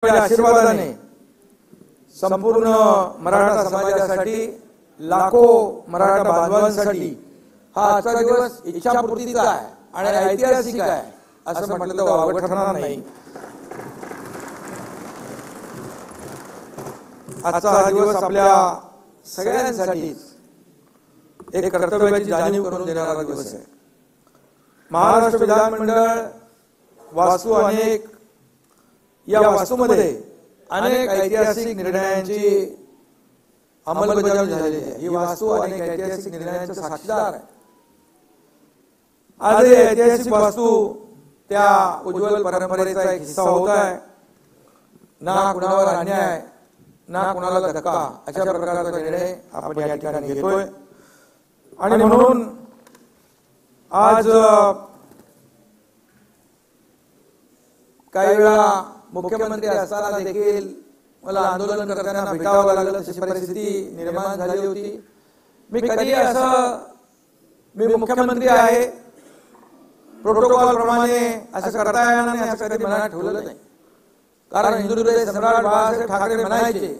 आशीर्वादाने संपूर्ण मराठा समाजासाठी लाखो मराठा बांधवांसाठी हा आजचा दिवस इच्छापूर्तीचा आहे आणि ऐतिहासिक आहे असं म्हटलं तर वावगं ठरणार नाही। आजचा हा दिवस आपल्या सगळ्यांसाठी एक कर्तव्याची जाणीव करून देणारा दिवस आहे। महाराष्ट्र विधानमंडळ वास्तू अनेक या वास्तूमध्ये अनेक ऐतिहासिक निर्णयांची अंमलबजावणी झालेली आहे। ही वास्तू अनेक ऐतिहासिक निर्णयांचा साक्षीदार आहे। आज ऐतिहासिक वास्तू त्या उज्ज्वल परंपरेचा एक हिस्सा होत आहे। ना कुणावर अन्याय ना कुणाला धक्का अशा प्रकारचा निर्णय आपण या ठिकाणी घेतोय आणि म्हणून आज काही वेळा मुख्यमंत्री असताना देखील मला आंदोलन करताना भेटावं लागलं अशी परिस्थिती निर्माण झाली होती। मी कधी असं मी मुख्यमंत्री आहे प्रोटोकॉल प्रमाणे असं करता येणार नाही असं कधी मनात ठेवलं नाही। कारण हिंदुहृदय सम्राट बाळासाहेब ठाकरे म्हणायचे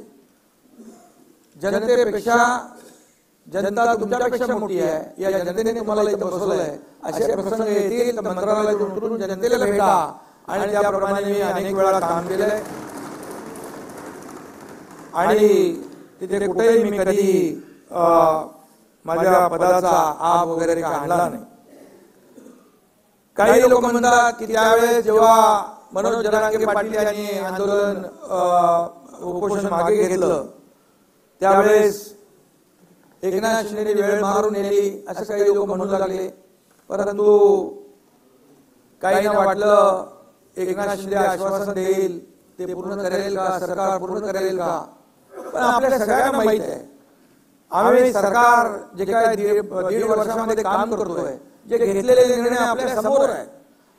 जनतेपेक्षा जनता तुमच्यापेक्षा मोठी आहे। या जनतेने तुम्हाला इथं बसवलं आहे। असे प्रसंग येतील तर मंत्रालयातून उतरून जनतेला भेटा आणि त्याप्रमाणे मी अनेक वेळा काम केलंय आणि तिथे कुठेही मी कधी माझ्या पदाचा आब वगैरे आणला नाही। काही लोक म्हणतात की त्यावेळेस जेव्हा मनोज जरांगे पाटील यांनी आंदोलन उपोषण मागे घेतलं त्यावेळेस एकनाथ शिंदे वेळ मारून नेली असं काही लोक म्हणू लागले। परंतु काहींना वाटलं एकनाथ शिंदे आश्वासन देईल ते पूर्ण करेल का सरकार पूर्ण करेल का। पण आपल्या सगळ्यांना माहित आहे आम्ही सरकार जे काय दीड वर्षामध्ये काम करतोय जे घेतलेले निर्णय आपल्या समोर आहेत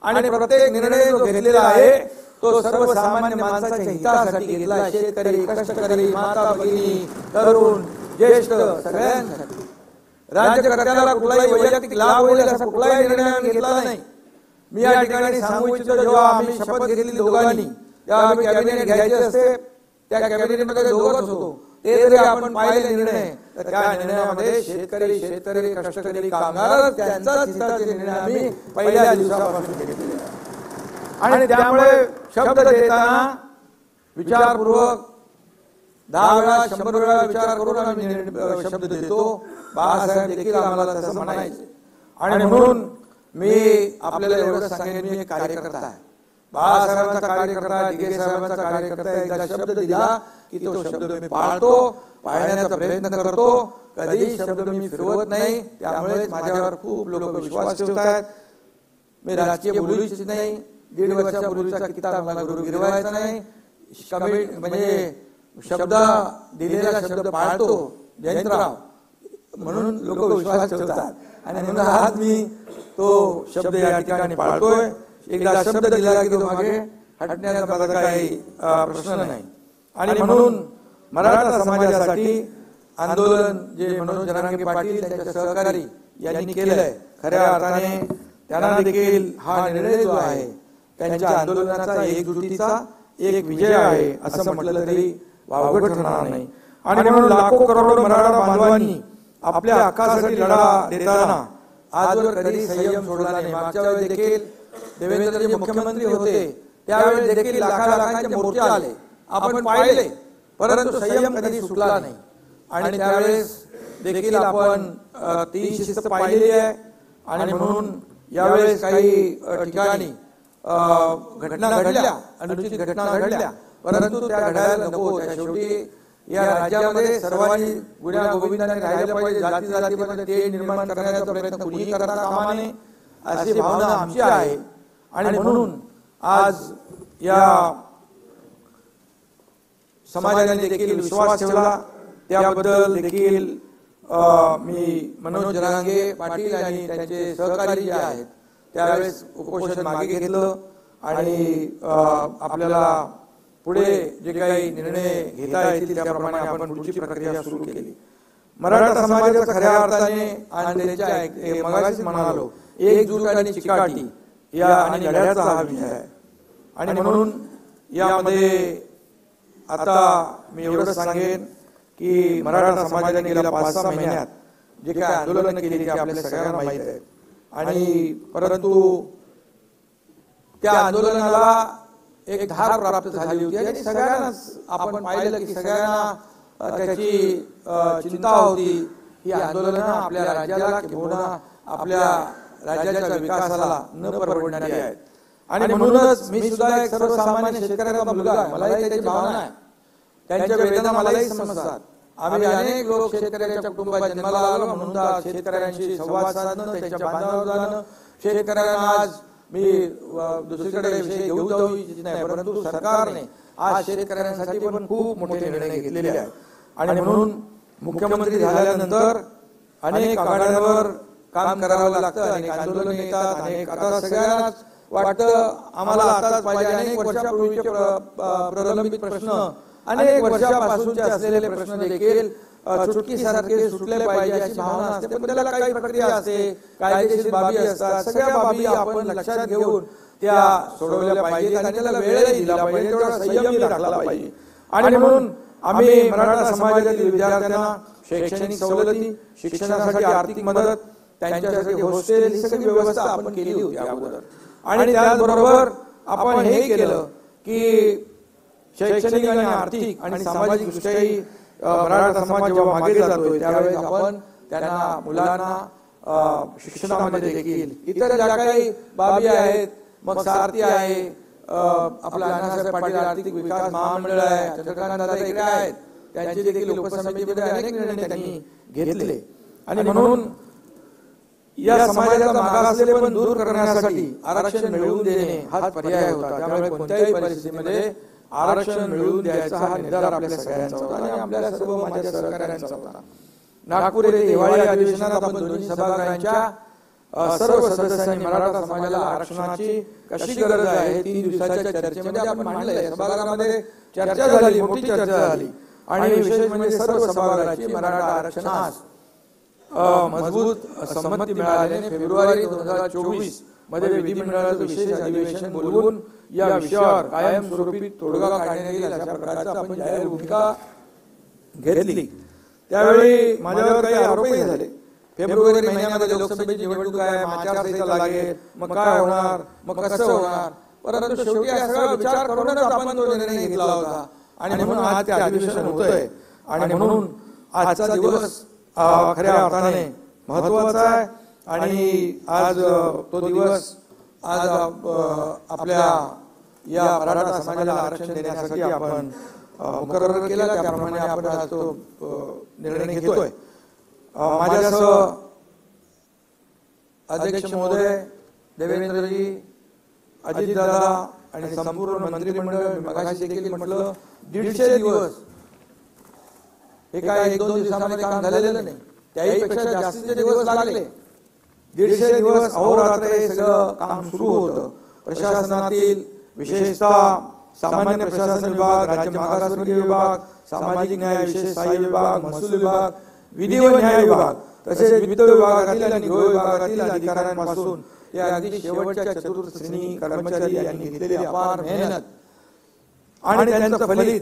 आणि प्रत्येक निर्णय जो घेतलेला आहे तो सर्वसामान्य माणसाच्या हितासाठी घेतला आहे। शेतकरी कष्टकरी माता भगिनी तरुण ज्येष्ठ सगळ्यांसाठी राज्यकर्त्याला कुठलाही वैयक्तिक लाभ होईल असा कुठलाही निर्णय घेतला नाही। मी या ठिकाणी सांगू इच्छितो जेव्हा आम्ही शपथ घेतली दोघांनी तेव्हा आम्ही कॅबिनेट घ्यायचे असते त्या कॅबिनेटमध्ये दोघंच होतो। ते जरी आपण पाहिले निर्णय तर त्या निर्णयामध्ये शेतकरी कष्टकरी कामगार त्यांचाच हिताचे निर्णय आम्ही पहिल्या दिवसापासून घेतले आणि त्यामुळे शब्द देताना विचारपूर्वक 10 वेळा 100 वेळा विचार करून आम्ही शब्द देतो। बाळासाहेब देखील आम्हाला तसं म्हणायचे आणि म्हणून मी आपल्याला एवढं सांगेन मी एक कार्यकर्ता आहे। बाळासाहेबांचा कार्यकर्ता दिघे साहेबांचा कार्यकर्ता एकदा शब्द दिला की तो शब्द मी पाळतो पाळण्याचा प्रयत्न करतो। कधी शब्द मी फिरवत नाही। त्यामुळे माझ्यावर खूप लोक विश्वास ठेवतात। मी राजकीय बोलू इच्छित नाही। 1.5 वर्षापूर्वीचा किताब मला गुरु गिरवायचा नाही। म्हणजे शब्द दिलेला शब्द पाळतो जयंतराव म्हणून लोक विश्वास ठेवतात आणि म्हणून आज मी तो शब्द या ठिकाणी पाळतोय। एकदा शब्द दिला की तो मागे हटण्याचा माझा काही प्रश्न नाही आणि म्हणून मराठा समाजासाठी आंदोलन जे मनोज जरांगे पाटील त्यांच्या सहकारी यांनी केलंय खऱ्या अर्थाने त्यांना देखील हा निर्णय जो आहे त्यांच्या आंदोलनाचा एकजुटीचा एक विजय आहे असं म्हटलं तरी वावगं ठरणार नाही। आणि म्हणून लाखो करोडो मराठा बांधवांनी आपल्या हक्कासाठी लढा देताना आजवर कधी संयम सोडला नाही। मागच्या वेळी देखील देवेंद्रजी मुख्यमंत्री होते त्यावेळी देखील लाखांचे मोर्चे आले आपण पाहिले परंतु संयम कधी सुटला नाही आणि त्यावेळेस देखील आपण ती शिस्त पाहिलेली आहे आणि म्हणून यावेळेस काही ठिकाणी घटना घडल्या अनुचित घटना घडल्या परंतु त्या घडायला नको। त्या शेवटी या राज्यामध्ये सर्वांनी गुण्या गोविंदाने राहिलं पाहिजे। जाती जातीमध्ये ते निर्माण करण्याचा प्रयत्न कुणीही करता कामा नये अशी भावना आमची आहे आणि म्हणून आज या समाजाने देखील विश्वास ठेवला त्याबद्दल देखील मी मनोज जरांगे पाटील आणि त्यांचे सहकारी जे आहेत त्यावेळेस उपोषण मागे घेतलं आणि आपल्याला पुढे जे काही निर्णय घेता येतील त्याप्रमाणे आपण पुढची प्रक्रिया सुरू केली। मराठा समाजाचा खऱ्या अर्थाने आणि मगाशीच म्हणालो एकजूट आणि चिकाटी या आणि लढ्याचा हा विजय आहे आणि म्हणून यामध्ये आता मी एवढं सांगेन की मराठा समाजाने गेल्या 5-6 महिन्यात जे काही आंदोलन केली ते आपल्या सगळ्यांना माहित आहे आणि परंतु त्या आंदोलनाला एक धार प्राप्त झाली होती आणि सगळ्यांना आपण पाहिलं की सगळ्यांना त्याची चिंता होती ही आंदोलन आपल्या राज्याला किंवा आपल्या राज्याच्या विकासाला न परवडणारी आहेत आणि म्हणूनच मी सुद्धा एक सर्वसामान्य शेतकऱ्याचा मुलगा आहे, मलाही त्याची भावना आहे, त्यांच्या वेदना मलाही समजतात. आम्ही अनेक लोक शेतकऱ्याच्या कुटुंबात जन्माला आलो म्हणून शेतकऱ्यांशी संवाद साधणं, त्यांच्या बांधावर जाणं, शेतकऱ्यांना आज मी दुसरीकडे विषय घेऊ जाऊ इच्छित नाही, परंतु सरकारने आज शेतकऱ्यांसाठी पण खूप मोठे निर्णय घेतलेले आहेत आणि म्हणून मुख्यमंत्री झाल्यानंतर अनेक आघाड्यांवर काम करावं लागतं, अनेक आंदोलन येतात, अनेक आता सगळ्यांनाच वाटतं आम्हाला आताच पाहिजे, अनेक वर्षापूर्वीचे प्रलंबित प्रश्न, अनेक वर्षापासूनचे असलेले प्रश्न देखील चुटकीसारखे सुटले पाहिजे अशी भावना असते, पण त्याला काही प्रक्रिया असते, कायदेशीर बाबी असतात, सगळ्या बाबी आपण लक्षात घेऊन त्या सोडवल्या पाहिजेत आणि त्याला वेळही दिला पाहिजे, तेवढा संयम राखला पाहिजे. आणि म्हणून आम्ही मराठा समाजातील विद्यार्थ्यांना शैक्षणिक सवलती, शिक्षणासाठी आर्थिक मदत, त्यांच्यासाठी हॉस्टेल ही सगळी व्यवस्था आपण केली होती अगोदर आणि त्याचबरोबर आपण हे केलं की शैक्षणिक आणि आर्थिक आणि सामाजिक दृष्ट्याही मराठा समाज जेव्हा मागे जातोय त्यावेळेस आपण त्यांना मुलांना शिक्षणामध्ये देखील इतर ज्या काही बाबी आहेत, मग सारथी आहे, आपला अण्णासाहेब पाटील आर्थिक विकास महामंडळ आहे, चंद्रकांत दादा इकडे आहेत, त्यांचे देखील लोकसभेमध्ये अनेक निर्णय त्यांनी घेतले आणि म्हणून या समाजाचा मागासले पण दूर करण्यासाठी आरक्षण मिळवून देणे हाच पर्याय होता. त्यामुळे कोणत्याही परिस्थितीमध्ये आरक्षण मिळवून द्यायचा हा निर्धार आपल्या सगळ्यांचा होता आणि आपल्या सर्व माझ्या सहकाऱ्यांचा होता. नागपूर येथे हिवाळी अधिवेशनात आपण दोन्ही सभागृहांच्या सर्व सदस्यांनी मराठा समाजाला आरक्षणाची कशी गरज आहे 3 दिवसाच्या चर्चेमध्ये आपण मांडले. सभागृहामध्ये चर्चा झाली, मोठी चर्चा झाली आणि विशेष म्हणजे सर्व सभागृहाची मराठा आरक्षणास मजबूत संमती मिळाल्याने फेब्रुवारी 2024 मध्ये विधिमंडळाचं विशेष अधिवेशन बोलवून या विषयावर कायमस्वरूपी तोडगा काढण्यात येईल अशा प्रकारचा आपण जाहीर भूमिका घेतली. त्यावेळी माझ्यावर काही आरोपही झाले. फेब्रुवारी महिन्यामध्ये लोकसभेची निवडणूक आहे, आचारसंहिता लागेल, मग काय होणार, मग कसं होणार, परंतु शेवटी हा सगळा विचार करूनच आपण तो निर्णय घेतला होता आणि म्हणून आज ते अधिवेशन होतंय आणि म्हणून आजचा दिवस खऱ्या अर्थाने महत्वाचा आहे आणि आज तो दिवस आज आपल्या या मराठा समाजाला आरक्षण देण्यासाठी आपण मुकर्रर केला, त्याप्रमाणे आपण आज तो निर्णय घेतोय. माझ्यासह अध्यक्ष महोदय, देवेंद्रजी, अजितदादा आणि संपूर्ण मंत्रिमंडळ, मगाशी देखील म्हटलं 150 दिवस हे काय 1-2 दिवसामध्ये काम झालेलं नाही, त्याही पेक्षा जास्तीचे दिवस लागले. 150 दिवस अहोरात्र हे सगळं काम सुरू होतं. प्रशासनातील विशेषतः सामान्य प्रशासन विभाग, राज्य मागासवर्गीय विभाग, सामाजिक न्याय विशेष सहाय्य विभाग, महसूल विभाग, विधी व न्याय विभाग तसेच वित्त विभागातील आणि गृह विभागातील अधिकाऱ्यांपासून या अगदी शेवटच्या चतुर्थ श्रेणी कर्मचारी यांनी घेतलेली अपार मेहनत आणि त्यांचं फलित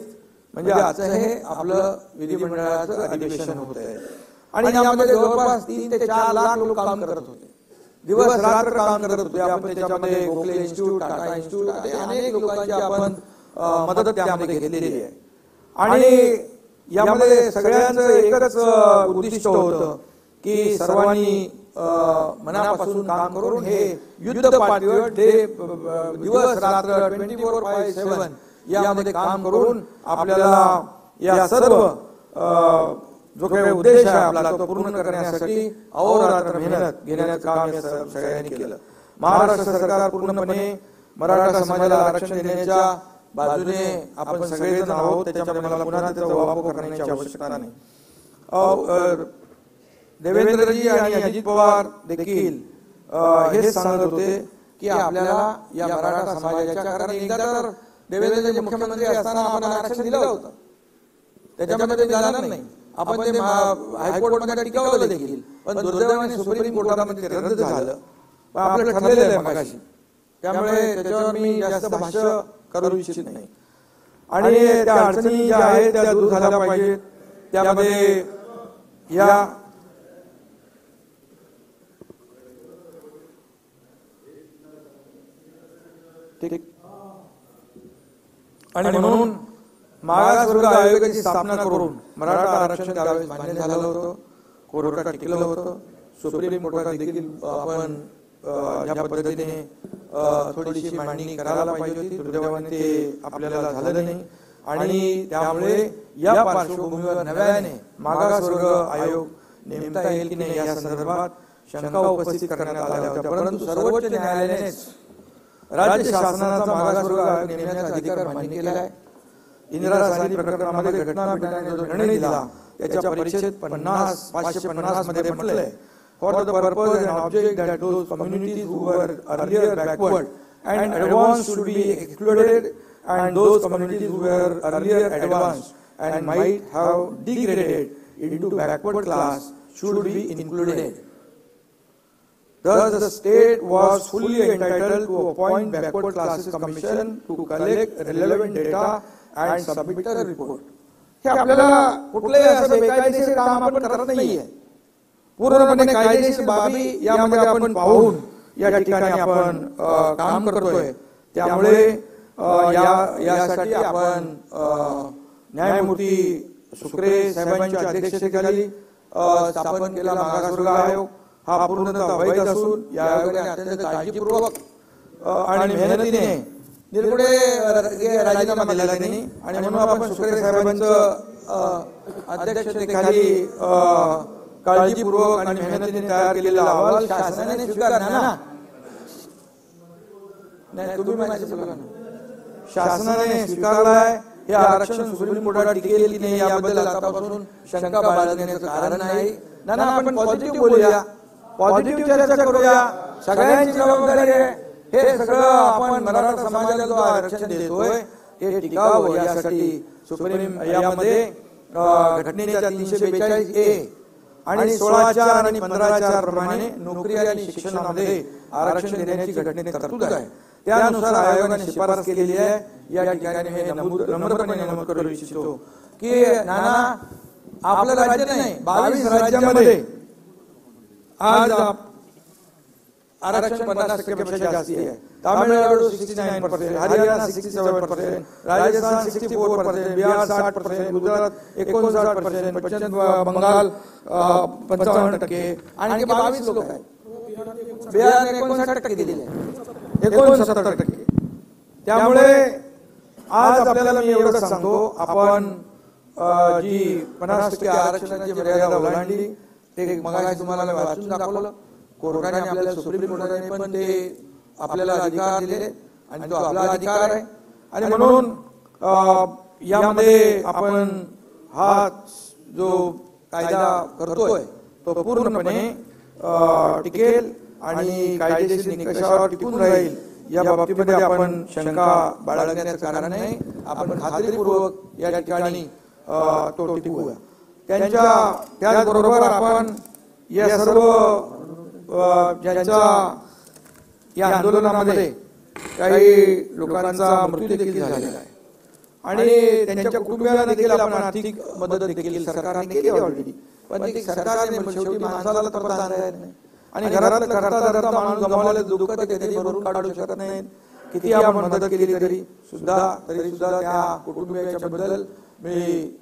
म्हणजे आजचं हे आपलं विधिमंडळाचं अधिवेशन होत आहे आणि यामध्ये जवळपास 3 ते 4 लाख लोक काम करत होते, दिवस रात्र काम करत होते. आपण त्याच्यामध्ये गोखले इन्स्टिट्यूट, टाटा इन्स्टिट्यूट अनेक लोकांची आपण मदत त्यामध्ये घेतलेली आहे आणि यामध्ये सगळ्यांचं एकच उद्दिष्ट होतं की सर्वांनी मनापासून काम करून हे युद्ध पातळीवर दिवस रात्र 24/7 यामध्ये काम करून आपल्याला या सर्व जो काही उद्देश आहे आपला तो पूर्ण करण्यासाठी अहोरात्र मेहनत घेण्याचं काम या सगळ्यांनी केलं. महाराष्ट्र सरकार पूर्णपणे मराठा समाजाला आरक्षण देण्याच्या बाजूने आपण सगळेजण आहोत, त्याच्यामध्ये मला पुन्हा त्याचा वापर करण्याची आवश्यकता नाही. देवेंद्रजी आणि अजित पवार देखील हे सांगत होते की आपल्याला या मराठा समाजाच्या, कारण एकदा तर देवेंद्रजी मुख्यमंत्री असताना आपण आरक्षण दिलं होतं, त्याच्यामध्ये जाणार नाही, आपण ते हायकोर्टमध्ये टिकवलं देखील, पण दुर्दैवाने सुप्रीम कोर्टामध्ये ते रद्द झालं. पण आपलं ठरलेलं आहे मगाशी, त्यामुळे त्याच्यावर मी जास्त भाष्य करू इच्छित नाही. आणि त्या अडचणी ज्या आहेत त्या दूर झाल्या पाहिजेत. त्यामध्ये या ठीक आणि म्हणून मागासवर्ग आयोगाची स्थापना करून मराठा आरक्षण त्यावेळेस मान्य झालं होतं, कोर्टात टिकलं होतं. सुप्रीम कोर्टात देखील आपण ज्या पद्धतीने थोडीशी मांडणी करायला पाहिजे होती, दुर्दैवाने ते आपल्याला झालं नाही. आणि त्यामुळे या पार्श्वभूमीवर नव्याने मागासवर्ग आयोग नेमता येईल की नाही या संदर्भात शंका उपस्थित करण्यात आल्या होत्या. परंतु सर्वोच्च न्यायालयानेच राज्य शासनाचा मागासवर्ग आयोग नेमण्याचा अधिकार मान्य केला आहे. इंदिरा साहनी प्रकरणामध्ये घटनापीठाने जो निर्णय दिला त्याच्या परिच्छेद 550 मध्ये म्हटलंय, for the purpose and object that those communities who were earlier backward and advanced should be excluded, and those communities who were earlier advanced and might have degraded into backward class should be included. Thus, the state was fully entitled to appoint backward classes commission to collect relevant data and submit a report. हे आपल्याला कुठलेही असं बेकायदेशीर काम आपण करत नाहीये. पूर्णपणे कायदेशीर बाबी यामध्ये आपण पाहून या ठिकाणी आपण काम करतोय. त्यामुळे यासाठी आपण न्यायमूर्ती सुक्रे साहेबांच्या अध्यक्षतेखाली स्थापन केला मागासवर्ग आयोग. हा पूर्णतः वैध असून या आयोगाने अत्यंत काळजीपूर्वक आणि मेहनतीने निर्गुणे राजीनामा दिला त्यांनी. आणि म्हणून आपण सुक्रे साहेबांचं अध्यक्षतेखाली काळजीपूर्वक आणि मेहनतीने तयार केलेला अहवाल शासनाने स्वीकारला ना. नाही तुम्ही माझ्याशी बोला ना. शासनाने स्वीकारलाय. हे आरक्षण सुप्रीम कोर्टात टिकेल की नाही याबद्दल आतापासून शंका बाळगण्याचं कारण आहे. ना आपण पॉझिटिव्ह बोलूया, पॉझिटिव्ह चर्चा करूया. सगळ्यांची जबाबदारी आहे. हे सगळं आपण मराठा समाजाला जो आरक्षण देतोय हे टिकावं यासाठी सुप्रीम यामध्ये घटनेच्या 342A आणि 16 आणि 15 प्रमाणे नोकरी आणि शिक्षणामध्ये आरक्षण देण्याची घटनेत तरतूद आहे. त्यानुसार आयोगाने शिफारस केलेली आहे. या ठिकाणी मी नम्रपणे नमूद करू इच्छितो की नाना आपलं राज्य नाही 22 राज्यांमध्ये आज आरक्षण 50% जास्ती आहे. तामिळनाडू 69%, हरियाणा 67%, राजस्थान 64%, बिहार 60%, गुजरात 59%, पश्चिम बंगाल 55%, आणखी 22 लोक आहेत. बिहार 59% दिलेले आहे, 69%. त्यामुळे आज आपल्याला मी एवढं सांगतो, आपण जी 50% आरक्षणाची मर्यादा ओलांडली ते मगाशी तुम्हाला वाचून दाखवलं. कोर्टाने आपल्याला सुप्रीम कोर्टाने पण ते आपल्याला अधिकार दिले आणि तो आपला अधिकार आहे. आणि म्हणून यामध्ये आपण हा जो कायदा करतोय तो पूर्णपणे टिकेल आणि कायदेशीर निकषावर टिकून राहील या बाबतीमध्ये आपण शंका बाळगण्याचं कारण नाही. आपण खात्रीपूर्वक या ठिकाणी तो टिकवूया. त्याचबरोबर आपण या सर्व ज्यांच्या या आंदोलनामध्ये काही लोकांचा मृत्यू देखील झालेला आहे आणि त्यांच्या कुटुंबियांना देखील आपण आर्थिक मदत देखील सरकारने केली ऑलरेडी. पण ती सरकारने शेवटी माणसाला तर प्रधान नाही आणि घरातलं करता धरता माणूस गमावले दुःख ते कधी भरून काढू शकत नाहीत. किती आपण मदत केली तरी सुद्धा त्या कुटुंबियांच्या बद्दल मी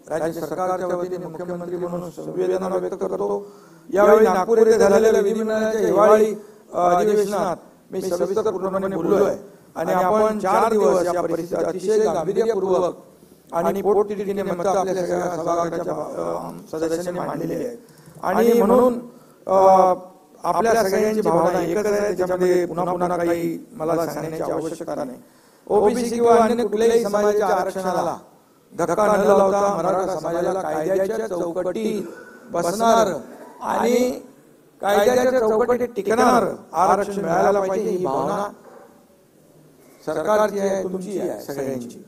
राज्य सरकारच्या वतीने मुख्यमंत्री म्हणून संवेदना व्यक्त करतो. यावेळी नागपूर येथे झालेल्या विधिमंडळाच्या हिवाळी अधिवेशनात मी सविस्तर पूर्णपणे बोललोय आणि आपण 4 दिवस या परिस्थितीत अतिशय गांभीर्यपूर्वक आणि पोटतिडकीने मतं आपल्या सगळ्या सभागृहाच्या सदस्यांनी मांडलेली आहे. आणि म्हणून आपल्या सगळ्यांची भावना एकच आहे. त्याच्यामध्ये पुन्हा काही मला सांगण्याची आवश्यकता नाही. ओबीसी किंवा अन्य कुठल्याही समाजाच्या आरक्षणाला धक्का न लावता मराठा समाजाला कायद्याच्या चौकटीत बसणार आणि कायद्याच्या चौकटीत टिकणार आरक्षण मिळायला पाहिजे ही भावना सरकारची आहे, तुमची आहे, सगळ्यांची.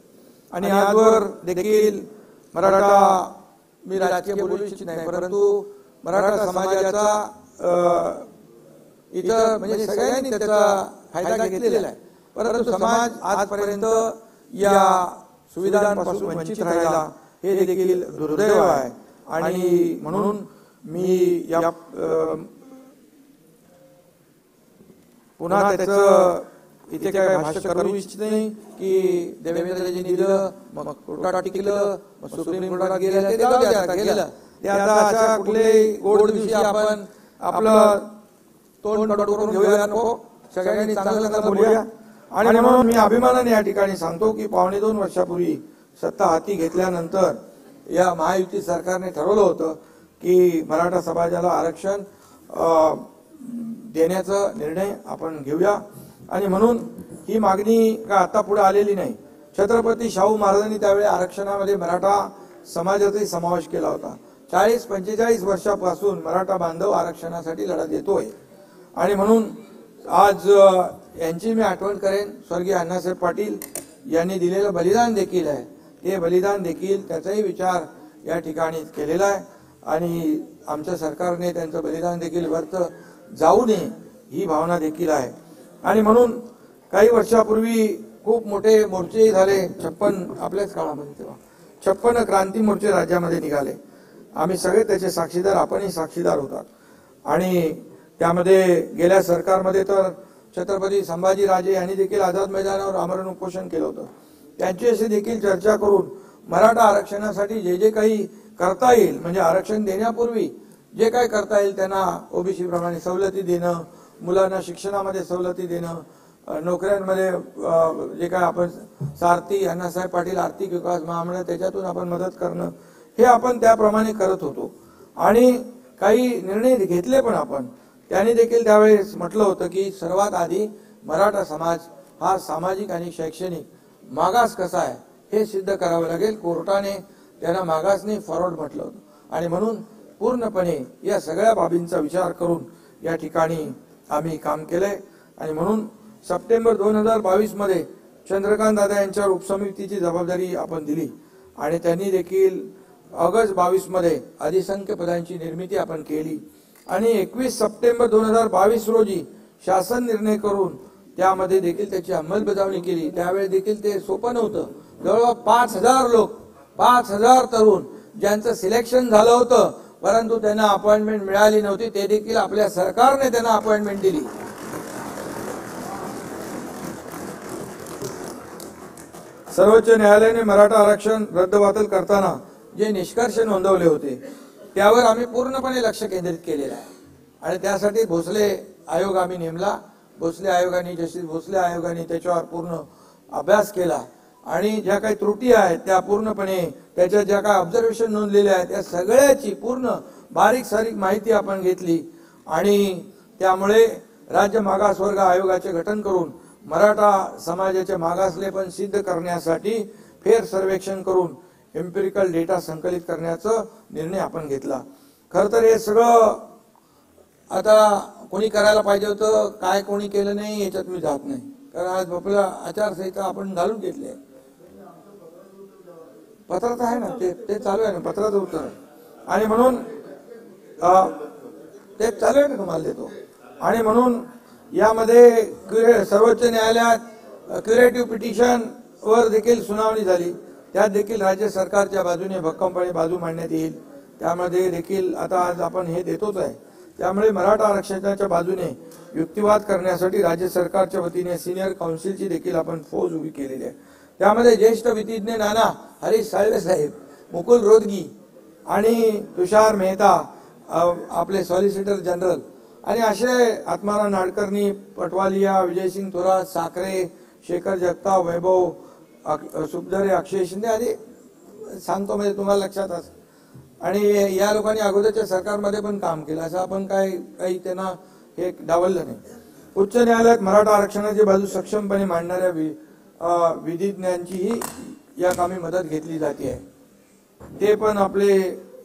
आणि आजवर देखील मराठा मी राजकीय बोलू इच्छित नाही, परंतु मराठा समाजाचा इथं म्हणजे सगळ्यांनी त्याचा फायदा घेतलेला आहे. परंतु समाज आजपर्यंत या सुविधांपासून वंचित राहिला हे देखील दुर्दैव आहे। आणि म्हणून मी या पुन्हा त्याचं इथे काय भाष्य करू इच्छित नाही की देवेंद्रजींनी दिलं मग कोर्टात टिकलं मग सुप्रीम कोर्टात गेलं, ते जाऊ द्या, आता गेलं ते। आता अशा कुठल्याही गोड दिवशी आपण आपलं तोंड कडू करून घेऊया नको, सगळ्यांनी चांगलं चांगलं बोलूया। आणि म्हणून मी अभिमानाने या ठिकाणी सांगतो की 2.25 वर्षापूर्वी सत्ता हाती घेतल्यानंतर या महायुती सरकारने ठरवलं होतं की मराठा समाजाला आरक्षण देण्याचा निर्णय आपण घेऊया। आणि म्हणून ही मागणी का आता पुढे आलेली नाही। छत्रपती शाहू महाराजांनी त्यावेळी आरक्षणामध्ये मराठा समाजाचाही समावेश केला होता। 40-45 वर्षापासून मराठा बांधव आरक्षणासाठी लढा देतोय। आणि म्हणून आज यांची मी आठवण करेन, स्वर्गीय अण्णासाहेब पाटील यांनी दिलेलं बलिदान देखील आहे, ते बलिदान देखील त्याचाही विचार या ठिकाणी केलेला आहे। आणि आमच्या सरकारने त्यांचं बलिदान देखील व्यर्थ जाऊ नये ही भावना देखील आहे। आणि म्हणून काही वर्षापूर्वी खूप मोठे मोर्चे झाले, 56 आपल्याच काळामध्ये तेव्हा 56 क्रांती मोर्चे राज्यामध्ये निघाले। आम्ही सगळे त्याचे साक्षीदार, आपणही साक्षीदार होतात। आणि त्यामध्ये गेल्या सरकारमध्ये तर छत्रपती संभाजीराजे यांनी देखील आझाद मैदानावर आमरण उपोषण केलं होतं। त्यांच्याशी देखील चर्चा करून मराठा आरक्षणासाठी जे जे काही करता येईल, म्हणजे आरक्षण देण्यापूर्वी जे काही करता येईल त्यांना ओबीसी प्रमाणे सवलती देणं, मुलांना शिक्षणामध्ये सवलती देणं, नोकऱ्यांमध्ये जे काय आपण सारथी अण्णासाहेब पाटील आर्थिक विकास महामंडळ त्याच्यातून आपण मदत करणं, हे आपण त्याप्रमाणे करत होतो। आणि काही निर्णय घेतले पण आपण। त्यांनी देखील त्यावेळेस म्हटलं होतं की सर्वात आधी मराठा समाज हा सामाजिक आणि शैक्षणिक मागास कसा आहे हे सिद्ध करावं लागेल। कोर्टाने त्यांना मागास नाही फॉरवर्ड म्हटलं होतं। आणि म्हणून पूर्णपणे या सगळ्या बाबींचा विचार करून या ठिकाणी आम्ही काम केलंय। आणि म्हणून सप्टेंबर 2022 मध्ये चंद्रकांत दादा यांच्यावर उपसमितीची जबाबदारी आपण दिली आणि त्यांनी देखील ऑगस्ट 22 मध्ये अधिसंख्य पदांची निर्मिती आपण केली। आणि 21 सप्टेंबर 2022 रोजी शासन निर्णय करून त्यामध्ये देखील त्याची अंमलबजावणी केली। त्यावेळी देखील ते सोपं नव्हतं। जवळपास 5000 लोक, 5000 तरुण ज्यांचं सिलेक्शन झालं होतं परंतु त्यांना अपॉइंटमेंट मिळाली नव्हती, ते देखील आपल्या सरकारने त्यांना अपॉइंटमेंट दिली। सर्वोच्च न्यायालयाने मराठा आरक्षण रद्दबातल करताना जे निष्कर्ष नोंदवले होते त्यावर आम्ही पूर्णपणे लक्ष केंद्रित केलेलं आहे। आणि त्यासाठी भोसले आयोग आम्ही नेमला। भोसले आयोगाने, जस्टिस भोसले आयोगाने त्याच्यावर पूर्ण अभ्यास केला आणि ज्या काही त्रुटी आहेत त्या पूर्णपणे, त्याच्या ज्या काही ऑब्झर्वेशन नोंदलेल्या आहेत त्या सगळ्याची पूर्ण बारीक सारीक माहिती आपण घेतली। आणि त्यामुळे राज्य मागासवर्ग आयोगाचे गठन करून मराठा समाजाचे मागासले पण सिद्ध करण्यासाठी फेर सर्वेक्षण करून एम्पिरिकल डेटा संकलित करण्याचा निर्णय आपण घेतला। खरं तर हे सगळं आता कोणी करायला पाहिजे होतं, काय कोणी केलं नाही याच्यात मी जात नाही, कारण आज आपला आचारसंहिता आपण घालून घेतली। पत्रात आहे ना, ते चालू आहे ना, पत्राचं उत्तर। आणि म्हणून ते चालू आहे ना, तुम्हाला देतो। आणि म्हणून यामध्ये सर्वोच्च न्यायालयात क्युरेटिव्ह पिटिशन वर देखील सुनावणी झाली, त्यात देखील राज्य सरकारच्या बाजूने भक्कमपणे बाजू मांडण्यात येईल। त्यामध्ये देखील आता आज आपण हे देतोच आहे। त्यामुळे मराठा आरक्षणाच्या बाजूने युक्तिवाद करण्यासाठी राज्य सरकारच्या वतीने सिनियर काउन्सिलची देखील आपण फौज उभी केलेली आहे। त्यामध्ये ज्येष्ठ विधिज्ञ नाना हरीश साळवे साहेब, मुकुल रोदगी आणि तुषार मेहता आपले सॉलिसिटर जनरल, आणि असे आत्माराम नाडकर्णी, पटवालिया, विजयसिंग थोरात, साखरे, शेखर जगताप, वैभव सुपदरे, अक्षय शिंदे आदी सांगतो म्हणजे तुम्हाला लक्षात असेल। आणि या लोकांनी अगोदरच्या सरकारमध्ये पण काम केलं, असं आपण काही त्यांना हे डावललं नाही। उच्च न्यायालयात मराठा आरक्षणाची बाजू सक्षमपणे मांडणाऱ्या विधिज्ञांचीही या कामी मदत घेतली जाते आहे, ते पण आपले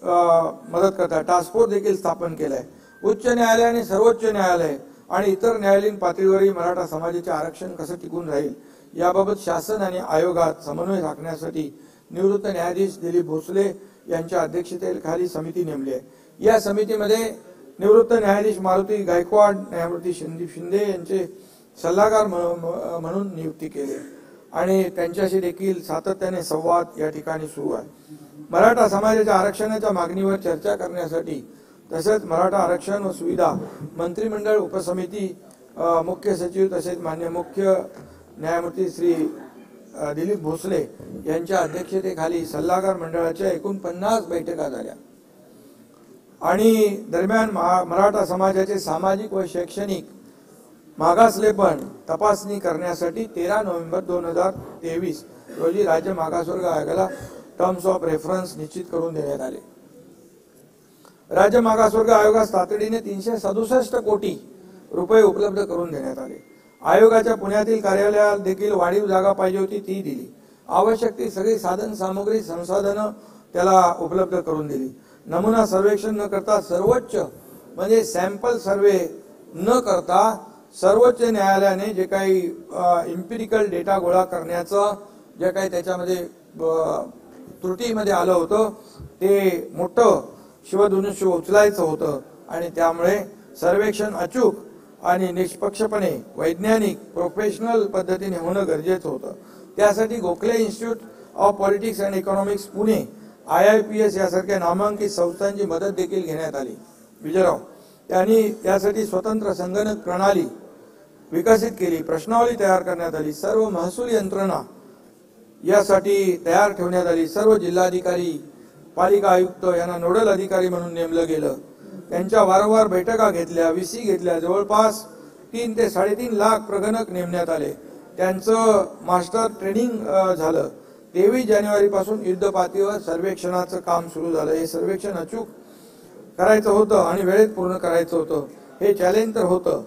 मदत करतात। टास्क फोर्स देखील स्थापन केलाय। उच्च न्यायालयाने सर्वोच्च न्यायालय आणि इतर न्यायालयीन पातळीवरही मराठा समाजाचे आरक्षण कसं टिकून राहील याबाबत शासन आणि आयोगात समन्वय राखण्यासाठी निवृत्त न्यायाधीश दिलीप भोसले यांच्या अध्यक्षतेखाली समिती नेमली आहे। या समितीमध्ये निवृत्त न्यायाधीश मारुती गायकवाड, न्यायमूर्ती संदीप शिंदे यांचे सल्लागार म्हणून नियुक्ती केली। आणि त्यांच्याशी देखील सातत्याने संवाद या ठिकाणी सुरू आहे। मराठा समाजाच्या आरक्षणाच्या मागणीवर चर्चा करण्यासाठी तसेच मराठा आरक्षण व सुविधा मंत्रिमंडळ उपसमिती मुख्य सचिव तसेच माननीय मुख्य न्यायमूर्ती श्री दिलीप भोसले यांच्या अध्यक्षतेखाली सल्लागार मंडळाच्या एकूण 50 बैठका झाल्या आणि दरम्यान मराठा समाजाचे सामाजिक व शैक्षणिक मागासलेपण तपासणी करण्यासाठी 13 नोव्हेंबर 2023 रोजी राज्य मागासवर्ग आयोगाला टर्म्स ऑफ रेफरन्स निश्चित करून देण्यात आले। राज्य मागासवर्ग आयोगास तातडीने 367 कोटी रुपये उपलब्ध करून देण्यात आले। आयोगाच्या पुण्यातील कार्यालयात देखील वाढीव जागा पाहिजे होती, ती दिली। आवश्यक ती सगळी साधन सामग्री संसाधनं त्याला उपलब्ध करून दिली। नमुना सर्वेक्षण न करता सर्वोच्च म्हणजे सॅम्पल सर्वे न करता सर्वोच्च न्यायालयाने जे काही इम्पिरिकल डेटा गोळा करण्याचं जे काही त्याच्यामध्ये त्रुटीमध्ये आलं होतं ते मोठं शिवधनुष्य उचलायचं होतं आणि त्यामुळे सर्वेक्षण अचूक आणि निष्पक्षपणे वैज्ञानिक प्रोफेशनल पद्धतीने होणं गरजेचं होतं। त्यासाठी Gokhale institute of politics and economics Pune IIPS यासारख्या नामांकित संस्थांची मदत देखील घेण्यात आली। विजयराव यांनी त्यासाठी स्वतंत्र संगणक प्रणाली विकसित केली, प्रश्नावली तयार करण्यात आली, सर्व महसूल यंत्रणा यासाठी तयार ठेवण्यात आली। सर्व जिल्हाधिकारी पालिका आयुक्त यांना नोडल अधिकारी म्हणून नेमलं गेलं। त्यांच्या वारंवार बैठका घेतल्या, VC घेतल्या। जवळपास 3 ते 3.5 लाख प्रगणक नेमण्यात आले। त्यांचं मास्टर ट्रेनिंग झालं। 23 जानेवारी पासून युद्धपातळीवर सर्वेक्षणाचं काम सुरू झालं। हे सर्वेक्षण अचूक करायचं होतं आणि वेळेत पूर्ण करायचं होतं, हे चॅलेंज तर होतं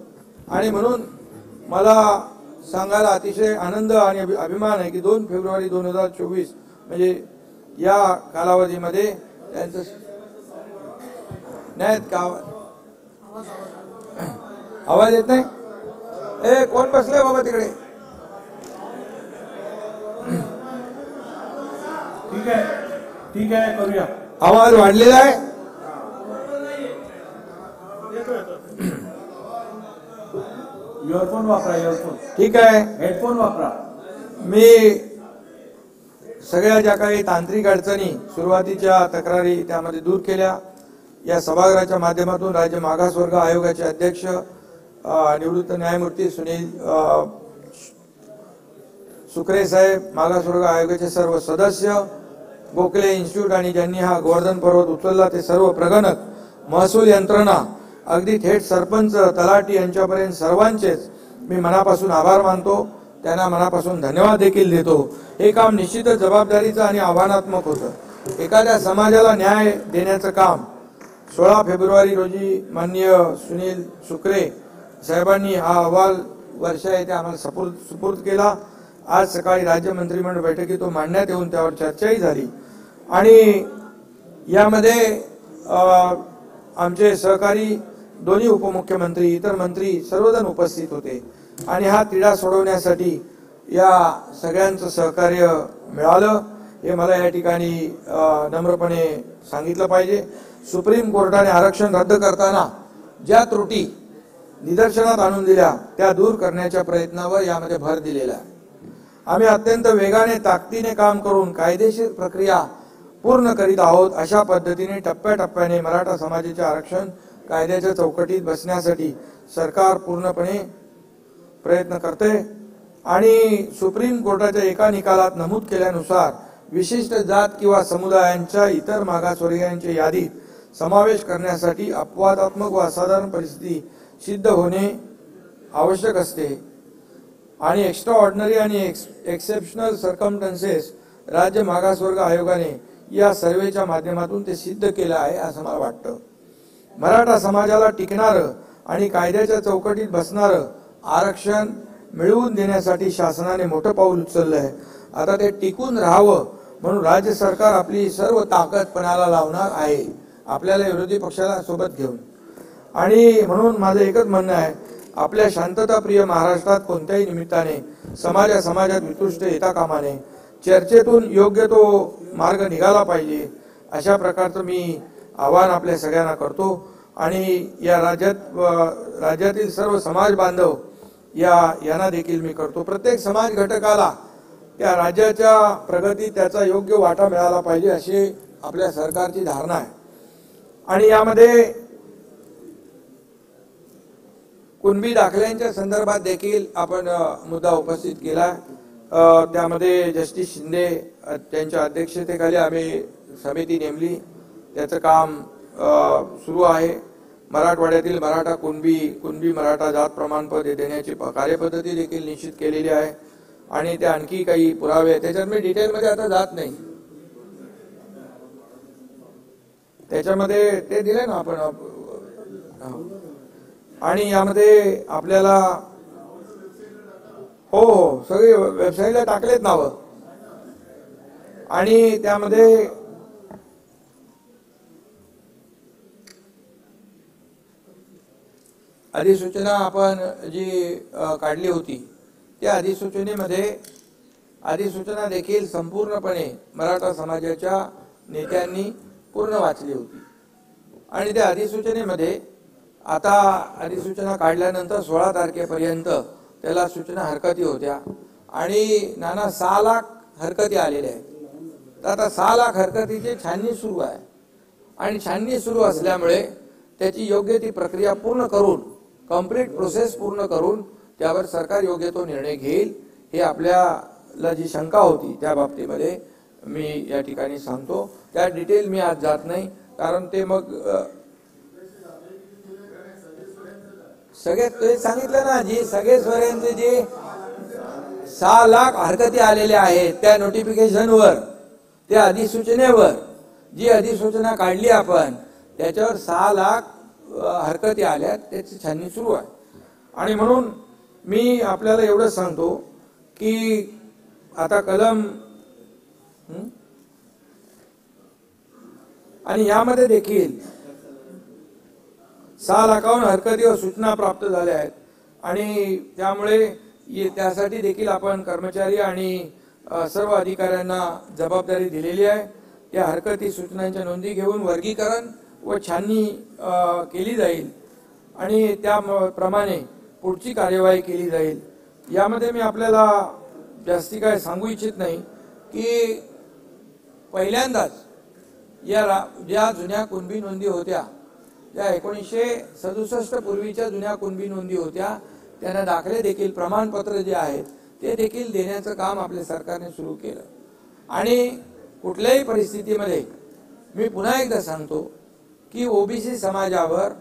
आणि म्हणून मला सांगायला अतिशय आनंद आणि अभिमान आहे की 2 फेब्रुवारी 2024 म्हणजे या कालावधीमध्ये त्यांचं नाहीत का आवाज येत नाही? ए कोण बसले बाबा तिकडे? ठीक आहे करूया। आवाज वाढलेला आहे। इयरफोन वापरा, इयरफोन। ठीक आहे, हेडफोन वापरा। मी सगळ्या ज्या काही तांत्रिक अडचणी सुरुवातीच्या तक्रारी त्यामध्ये दूर केल्या। या सभागृहाच्या माध्यमातून राज्य मागासवर्ग आयोगाचे अध्यक्ष निवृत्त न्यायमूर्ती सुनील सुकरे साहेब, मागासवर्ग आयोगाचे सर्व सदस्य, गोखले इन्स्टिट्यूट आणि ज्यांनी हा गोवर्धन पर्वत उचलला ते सर्व प्रगणक, महसूल यंत्रणा, अगदी थेट सरपंच तलाठी यांच्यापर्यंत सर्वांचेच मी मनापासून आभार मानतो, त्यांना मनापासून धन्यवाद देखील देतो। हे काम निश्चितच जबाबदारीचं आणि आव्हानात्मक होतं। एखाद्या समाजाला न्याय देण्याचं काम 16 फेब्रुवारी रोजी माननीय सुनील सुकरे साहेबांनी हा अहवाल वर्षा येथे आम्हाला सुपूर्द केला। आज सकाळी राज्य मंत्रिमंडळ बैठकीत तो मांडण्यात येऊन त्यावर चर्चाही झाली आणि यामध्ये आमचे सहकारी दोन्ही उपमुख्यमंत्री, इतर मंत्री सर्वजण उपस्थित होते आणि हा तिढा सोडवण्यासाठी या सगळ्यांचं सहकार्य मिळालं हे मला या ठिकाणी नम्रपणे सांगितलं पाहिजे। सुप्रीम कोर्टाने आरक्षण रद्द करताना ज्या त्रुटी निदर्शनात आणून दिल्या त्या दूर करण्याच्या प्रयत्नावर यामध्ये भर दिलेला आहे। आम्ही अत्यंत वेगाने ताकदीने काम करून कायदेशीर प्रक्रिया पूर्ण करीत आहोत। अशा पद्धतीने टप्प्याटप्प्याने मराठा समाजाचे आरक्षण कायद्याच्या चौकटीत बसण्यासाठी सरकार पूर्णपणे प्रयत्न करते आणि सुप्रीम कोर्टाच्या एका निकालात नमूद केल्यानुसार विशिष्ट जात किंवा समुदायांच्या इतर मागासवर्गीयांच्या यादीत समावेश करण्यासाठी अपवादात्मक व असाधारण परिस्थिती सिद्ध होणे आवश्यक असते आणि एक्स्ट्रा ऑर्डिनरी आणि एक्सेप्शनल सर्कमस्टन्सेस राज्य मागासवर्ग आयोगाने या सर्वेच्या माध्यमातून ते सिद्ध केलं आहे असं मला वाटतं। मराठा समाजाला टिकणारं आणि कायद्याच्या चौकटीत बसणारं आरक्षण मिळवून देण्यासाठी शासनाने मोठं पाऊल उचललं आहे। आता ते टिकून राहावं म्हणून राज्य सरकार आपली सर्व ताकद पणाला लावणार आहे, आपल्याला विरोधी पक्षाला सोबत घेऊन। आणि म्हणून माझं एकच म्हणणं आहे, आपल्या शांतताप्रिय महाराष्ट्रात कोणत्याही निमित्ताने समाजात वितुष्ट येता कामा नये। चर्चेतून योग्य तो मार्ग निघाला पाहिजे अशा प्रकारचं मी आवाहन आपल्या सगळ्यांना करतो आणि या राज्यातील सर्व समाज बांधव यांना देखील मी करतो। प्रत्येक समाज घटकाला त्या राज्याच्या प्रगती त्याचा योग्य वाटा मिळाला पाहिजे अशी आपल्या सरकारची धारणा आहे. आणि यामध्ये कुणबी दाखल्यांच्या संदर्भात देखील आपण मुद्दा उपस्थित केला. त्यामध्ये जस्टिस शिंदे त्यांच्या अध्यक्षतेखाली आम्ही समिती नेमली. त्याचं काम सुरू आहे. मराठवाड्यातील मराठा कुणबी मराठा जात प्रमाणपत्र देण्याची कार्यपद्धती देखील निश्चित केलेली आहे. आणि ते आणखी काही पुरावे त्याच्यात मी डिटेलमध्ये आता जात नाही. त्याच्यामध्ये ते दिले ना आपण. आणि यामध्ये आपल्याला हो सगळे वेबसाईटला टाकलेत नावं. आणि त्यामध्ये अधिसूचना आपण जी काढली होती त्या अधिसूचना देखील संपूर्णपणे मराठा समाजाच्या नेत्यांनी पूर्ण वाचली होती. आणि त्या अधिसूचनेमध्ये आता अधिसूचना काढल्यानंतर 16 तारखेपर्यंत त्याला सूचना हरकती होत्या आणि नाना 6 लाख हरकती आलेल्या आहेत. तर आता 6 लाख हरकतीची छाननी सुरू आहे. आणि छाननी सुरू असल्यामुळे त्याची योग्य ती प्रक्रिया पूर्ण करून कंप्लीट प्रोसेस पूर्ण करून त्यावर सरकार योग्य तो निर्णय घेईल. हे आपल्याला जी शंका होती त्या बाबतीमध्ये मी या ठिकाणी सांगतो. त्या डिटेल मी आज जात नाही कारण ते मग सगळे सांगितलं ना जी सगळे स्वरांचे जे 6 लाख हरकती आलेल्या आहेत त्या नोटिफिकेशनवर त्या अधिसूचनेवर जी अधिसूचना काढली आपण त्याच्यावर 6 लाख हरकती आल्या त्याची छाननी सुरू आहे. आणि म्हणून मी आपल्याला एवढं सांगतो की आता कलम आणि यामध्ये देखील 6 लाखाहून हरकतीवर सूचना प्राप्त झाल्या आहेत. आणि त्यामुळे त्यासाठी देखील आपण कर्मचारी आणि सर्व अधिकाऱ्यांना जबाबदारी दिलेली आहे. त्या हरकती सूचनांच्या नोंदी घेऊन वर्गीकरण व छाननी केली जाईल आणि त्याप्रमाणे पुढची कार्यवाही केली जाईल. यामध्ये मी आपल्याला जास्ती काय सांगू इच्छित नाही की पहिल्यांदाच ज्या जुन्या कुणबी नोंदी होत्या ज्या 1967 पूर्वीच्या जुन्या कुणबी नोंदी होत्या त्यांना दाखले देखील प्रमाणपत्र जे आहेत ते देखील देण्याचं काम आपल्या सरकारने सुरू केलं. आणि कुठल्याही परिस्थितीमध्ये मी पुन्हा एकदा सांगतो की ओबीसी समाजावर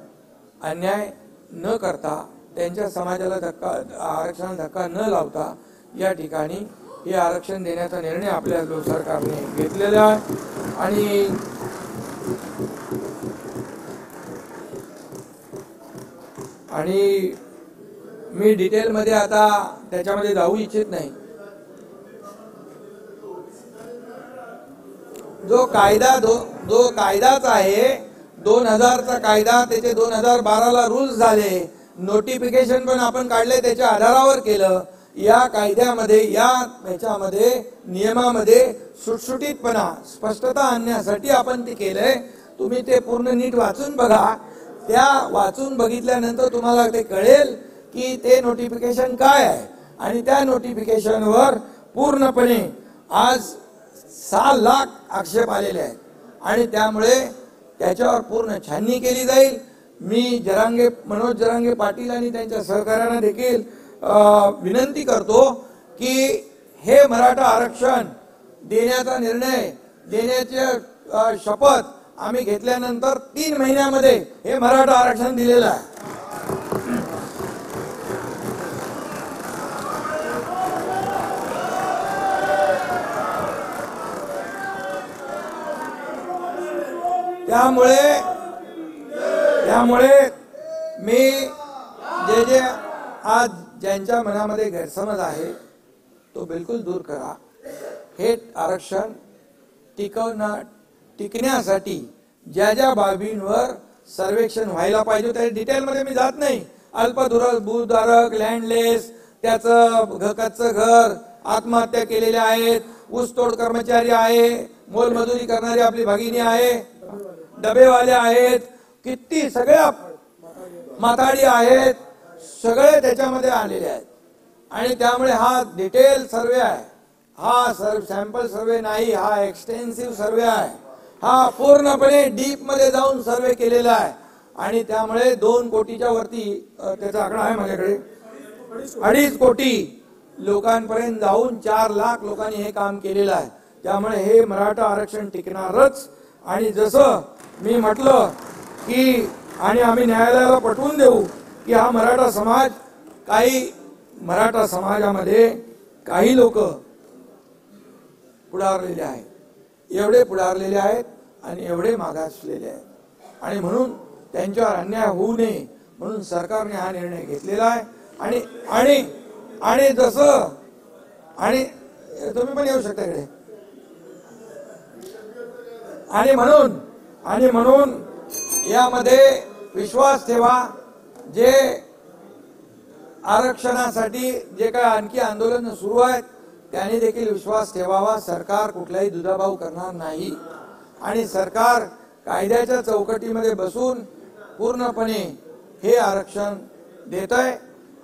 अन्याय न करता त्यांच्या समाजाला आरक्षणाला धक्का न लावता या ठिकाणी हे आरक्षण देण्याचा निर्णय आपल्या सरकारने घेतलेला आहे. आणि मी डिटेलमध्ये आता त्याच्यामध्ये जाऊ इच्छित नाही. जो कायदाच आहे 2000चा कायदा त्याचे 2012ला रूल्स झाले. नोटिफिकेशन पण आपण काढले त्याच्या आधारावर केलं. या कायद्यामध्ये याच्यामध्ये नियमामध्ये सुटसुटीतपणा स्पष्टता आणण्यासाठी आपण ते केलंय. तुम्ही ते पूर्ण नीट वाचून बघा. त्या वाचून बघितल्यानंतर तुम्हाला ते कळेल की ते नोटिफिकेशन काय आहे. आणि त्या नोटिफिकेशनवर पूर्णपणे आज 6 लाख आक्षेप आलेले आहेत आणि त्यामुळे त्याच्यावर पूर्ण छाननी केली जाईल. मी मनोज जरांगे पाटील आणि त्यांच्या सहकार्यांना देखील विनंती करतो की हे मराठा आरक्षण देण्याचा निर्णय देण्याचे शपथ आम्ही घेतल्यानंतर 3 महिन्यामध्ये हे मराठा आरक्षण दिलेलं आहे. त्यामुळे मी जे आज ज्यांच्या मनामध्ये गैरसमज आहे तो बिलकुल दूर करा. हे आरक्षण टिकण्यासाठी ज्या बाबींवर सर्वेक्षण व्हायला पाहिजे त्या डिटेलमध्ये मी जात नाही. भूधारक लँडलेस त्याचं कच्चं घर आत्महत्या केलेले आहेत, ऊसतोड कर्मचारी आहे, मोलमजुरी करणारी आपली भगिनी आहे, डबेवाले आहेत, किती सगळ्या माथाडी आहेत, सगळे त्याच्यामध्ये आलेले आहेत. आणि त्यामुळे हा डिटेल सर्वे आहे हा सॅम्पल सर्वे नाही, हा एक्सटेन्सिव्ह सर्वे आहे. हा पूर्णपणे डीप मध्ये जाऊन सर्वे केलेला आहे आणि त्यामुळे 2 कोटीच्या वरती त्याचा आकडा आहे माझ्याकडे, 2.5 कोटी लोकांपर्यंत जाऊन 4 लाख लोकांनी हे काम केलेलं आहे. त्यामुळे हे मराठा आरक्षण टिकणारच. आणि जसं मी म्हटलं की आणि आम्ही न्यायालयाला पटवून देऊ की हा मराठा समाज, काही मराठा समाजामध्ये काही लोक पुढारलेले आहेत, एवढे पुढारलेले आहेत आणि एवढे मागासलेले आहेत आणि म्हणून त्यांच्यावर अन्याय होऊ नये म्हणून सरकारने हा निर्णय घेतलेला आहे. आणि आणि आणि जसं आणि तुम्ही पण येऊ शकता इकडे. आणि म्हणून यामध्ये विश्वास ठेवा. जे आरक्षणासाठी जे काही आणखी आंदोलन सुरू आहेत त्याने देखील विश्वास ठेवावा. सरकार कुठलाही दुजाभाव करणार नाही आणि सरकार कायद्याच्या चौकटीमध्ये बसून पूर्णपणे हे आरक्षण देत आहे.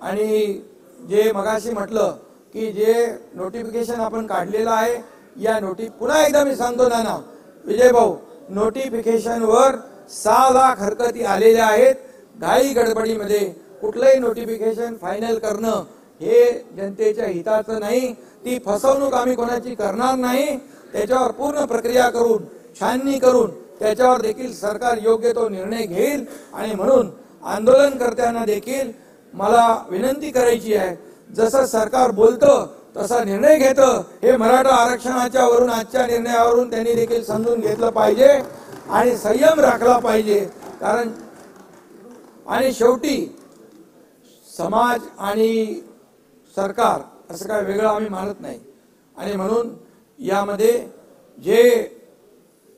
आणि जे मगाशी म्हटलं की जे नोटिफिकेशन आपण काढलेलं आहे, या पुन्हा एकदा मी सांगतो नाना विजय भाऊ, नोटिफिकेशनवर 6 लाख हरकती आलेल्या आहेत. घाई गडबडीमध्ये कुठलंही नोटिफिकेशन फायनल करणं हे जनतेच्या हिताचं नाही. ती फसवणूक आम्ही कोणाची करणार नाही. त्याच्यावर पूर्ण प्रक्रिया करून छाननी करून त्याच्यावर देखील सरकार योग्य तो निर्णय घेईल. आणि म्हणून आंदोलनकर्त्यांना देखील मला विनंती करायची आहे, जसं सरकार बोलतं तसा निर्णय घेतं हे मराठा आरक्षणाच्या वरून आजच्या निर्णयावरून त्यांनी देखील समजून घेतलं पाहिजे आणि संयम राखला पाहिजे. कारण आणि शेवटी समाज आणि सरकार असं काय वेगळं आम्ही मानत नाही. आणि म्हणून यामध्ये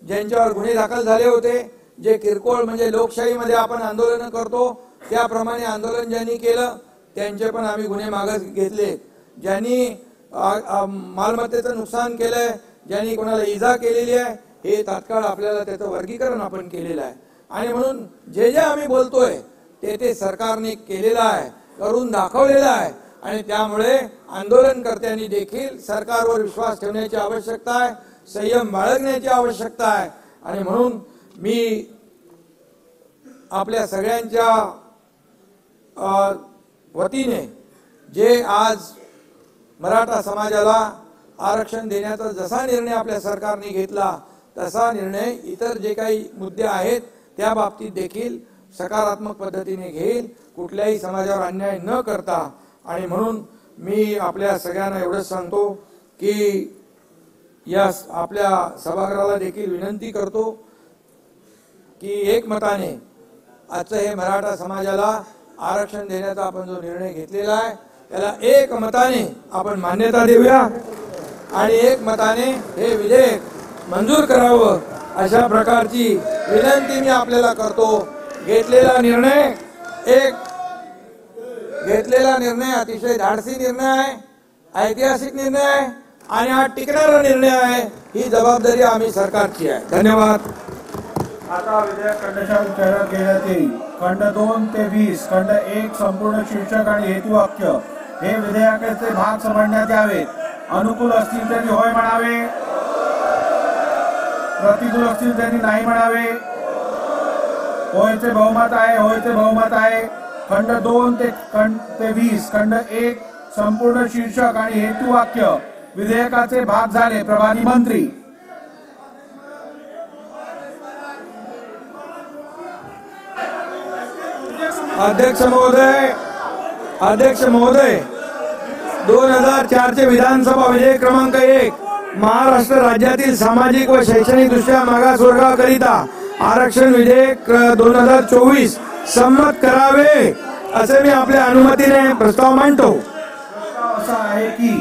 ज्यांच्यावर गुन्हे दाखल झाले होते, जे किरकोळ म्हणजे लोकशाहीमध्ये आपण आंदोलन करतो त्याप्रमाणे आंदोलन ज्यांनी केलं त्यांचे पण आम्ही गुन्हे मागे घेतले. ज्यांनी मालमत्तेचं नुकसान केलंय, ज्यांनी कोणाला इजा केलेली आहे, हे तात्काळ आपल्याला त्याचं वर्गीकरण आपण केलेलं आहे. आणि म्हणून जे आम्ही बोलतोय ते सरकारने केलेलं आहे, करून दाखवलेलं आहे. आणि त्यामुळे आंदोलनकर्त्यांनी देखील सरकारवर विश्वास ठेवण्याची आवश्यकता आहे, संयम बाळगण्याची आवश्यकता आहे. आणि म्हणून मी आपल्या सगळ्यांच्या वतीने जे आज मराठा समाजाला आरक्षण देण्याचा जसा निर्णय आपल्या सरकारने घेतला तसा निर्णय इतर जे काही मुद्दे आहेत त्या बाबतीत देखील सकारात्मक पद्धतीने घेईल, कुठल्याही समाजावर अन्याय न करता. आणि म्हणून मी आपल्या सगळ्यांना एवढंच सांगतो की या आपल्या सभागृहाला देखील विनंती करतो की एकमताने आजचं हे मराठा समाजाला आरक्षण देण्याचा आपण जो निर्णय घेतलेला आहे त्याला एकमताने आपण मान्यता देऊया आणि एकमताने हे विधेयक मंजूर करावं अशा प्रकारची विनंती मी आपल्याला करतो. घेतलेला निर्णय अतिशय धाडसी निर्णय आहे, ऐतिहासिक निर्णय आहे आणि हा टिकणारा निर्णय आहे. ही जबाबदारी आम्ही सरकारची आहे. धन्यवाद. आता विधेयक खंडशः विचारात घेण्यात येईल. खंड 2 ते 20, खंड 1 संपूर्ण शीर्षक आणि हेतुवाक्य हे विधेयकाचे भाग समजण्यात यावेत. अनुकूल असतील त्यांनी होय म्हणावे, प्रतिकूल असतील त्यांनी नाही म्हणावे. होयचे बहुमत आहे, होयचे बहुमत आहे. खंड 2 ते 20, खंड 1 संपूर्ण शीर्षक आणि हेतुवाक्य विधेयकाचे भाग झाले. प्रभारी मंत्री. अध्यक्ष महोदय 2004 चे विधानसभा विधेयक क्रमांक 1 महाराष्ट्र राज्यातील सामाजिक व शैक्षणिक दृष्ट्या मागासवर्गाकरिता आरक्षण विधेयक 2024 संमत करावे असे मी आपल्या अनुमतीने प्रस्ताव मांडतो. असा आहे की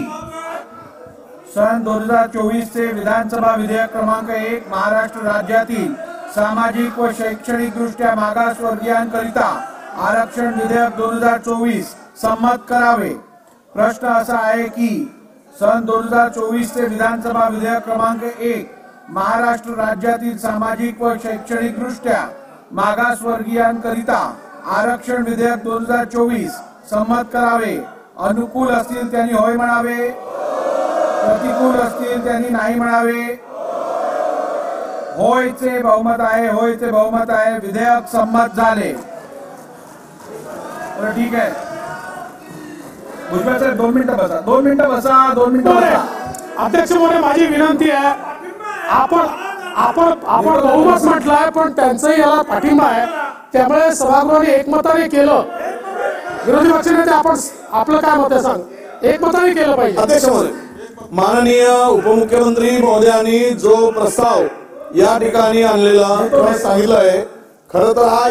सन 2024 चे विधानसभा विधेयक क्रमांक 1 महाराष्ट्र राज्यातील सामाजिक व शैक्षणिक दृष्ट्या मागासवर्गीयांकरिता आरक्षण विधेयक 2024 संमत करावे. प्रश्न असा आहे की सन 2024 चे विधानसभा विधेयक क्रमांक 1 महाराष्ट्र राज्यातील सामाजिक व शैक्षणिक दृष्ट्या मागासवर्गीयांकरिता आरक्षण विधेयक 2024 संमत करावे. अनुकूल असतील त्यांनी होय म्हणावे, प्रतिकूल असतील त्यांनी नाही म्हणावे. होयचे बहुमत आहे, होयचे बहुमत आहे. विधेयक संमत झाले. बरं ठीक आहे. भुजबळ साहेब 2 मिनिटं बसा, 2 मिनिटं बसा, 2 मिनिटं बसा. अध्यक्ष महोदय, माझी विनंती आहे, आपण बहुमत म्हटलंय पण त्यांचंही याला पाठिंबा आहे, त्यामुळे सभागृहाने एकमताने केलं. विरोधी पक्षनेते आपण आपलं काय मत आहे सांग. एकमताने केलं पाहिजे. अध्यक्ष महोदय, माननीय उपमुख्यमंत्री महोदयांनी जो प्रस्ताव या ठिकाणी आणलेला किंवा सांगितलंय, खरं तर हा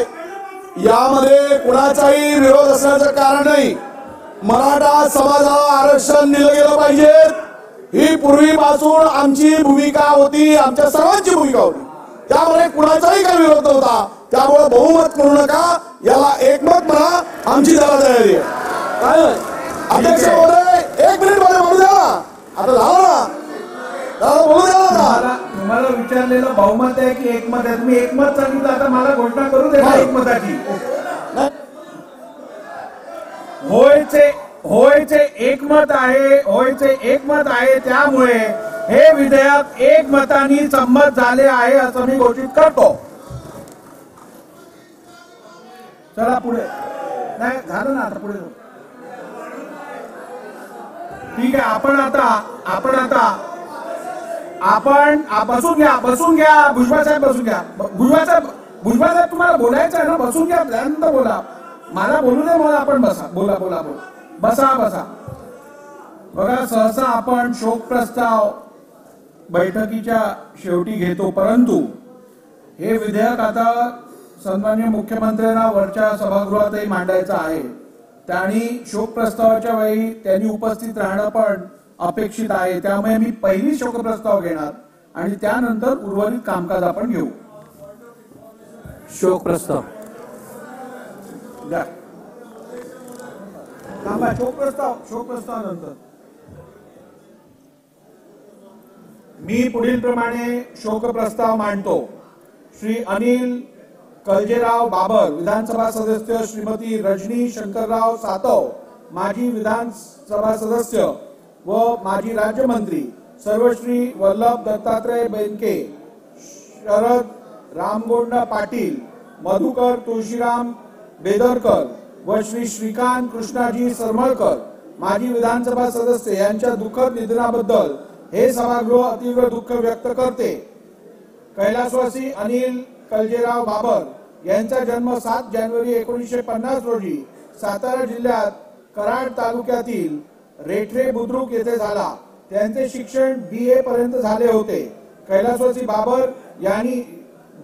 यामध्ये कुणाचाही विरोध असण्याचं कारण नाही. मराठा समाजाला आरक्षण दिलं गेलं पाहिजे ही पूर्वीपासून आमची भूमिका होती, आमच्या सर्वांची भूमिका होती. त्यामुळे कुणाचाही काही विरोध नव्हता. त्यामुळे बहुमत करू नका, याला एकमत म्हणा, आमची त्याला तयारी आहे. काय अध्यक्ष महोदय, 1 मिनिट मध्ये बोलू द्या ना. आता झालं ना, बोलू द्या ना. तुम्हाला विचारलेलं बहुमत आहे की एकमत आहे, तुम्ही एकमत सांगितलं. आता मला घोषणा करू दे एकमताची. होयचे एकमत आहे, होयचे एकमत आहे. त्यामुळे हे विधेयक एकमताने संमत झाले आहे असं मी घोषित करतो. चला पुढे. नाही झालं ना, आता पुढे ठीक आहे. आपण बसून घ्या. भुजबळ साहेब बसून घ्या. भुजबळ साहेब तुम्हाला बोलायचं आहे ना, बसून घ्या, त्यानंतर बोला. मला बोलू दे, मला आपण बसा. बोला. बसा. बघा, सहसा आपण शोक प्रस्ताव बैठकीच्या शेवटी घेतो, परंतु हे विधेयक आता सन्माननीय मुख्यमंत्र्यांना वरच्या सभागृहातही मांडायचं आहे. त्यांनी शोक प्रस्तावाच्या वेळी त्यांनी उपस्थित राहणं पण अपेक्षित आहे. त्यामुळे मी पहिली शोक प्रस्ताव घेणार आणि त्यानंतर उर्वरित कामकाज आपण घेऊ. शोक प्रस्ताव शोक प्रस्ताव नंतर मी पुढील प्रमाणे शोक प्रस्ताव मांडतो. श्री अनिल कलजेराव बाबर, विधानसभा सदस्य, श्रीमती रजनी शंकरराव सातव, माजी विधानसभा सदस्य व माजी राज्यमंत्री, सर्वश्री वल्लभ दत्तात्रय बेनके, शरद रामगोंडा पाटील, मधुकर तुळशीराम बेदरकर व श्री श्रीकांत कृष्णाजी सरमळकर, माजी विधानसभा सदस्य यांच्या दुःखद निधनाबद्दल हे सभागृह अतीव्र दुःख व्यक्त करते. कैलासवासी अनिल कलजेराव बाबर यांचा जन्म 7 जानेवारी 1950 रोजी सातारा जिल्ह्यात कराड तालुक्यातील रेठरे बुद्रुक येथे झाला. त्यांचे शिक्षण BA पर्यंत झाले होते. कैलासवासी बाबर यांनी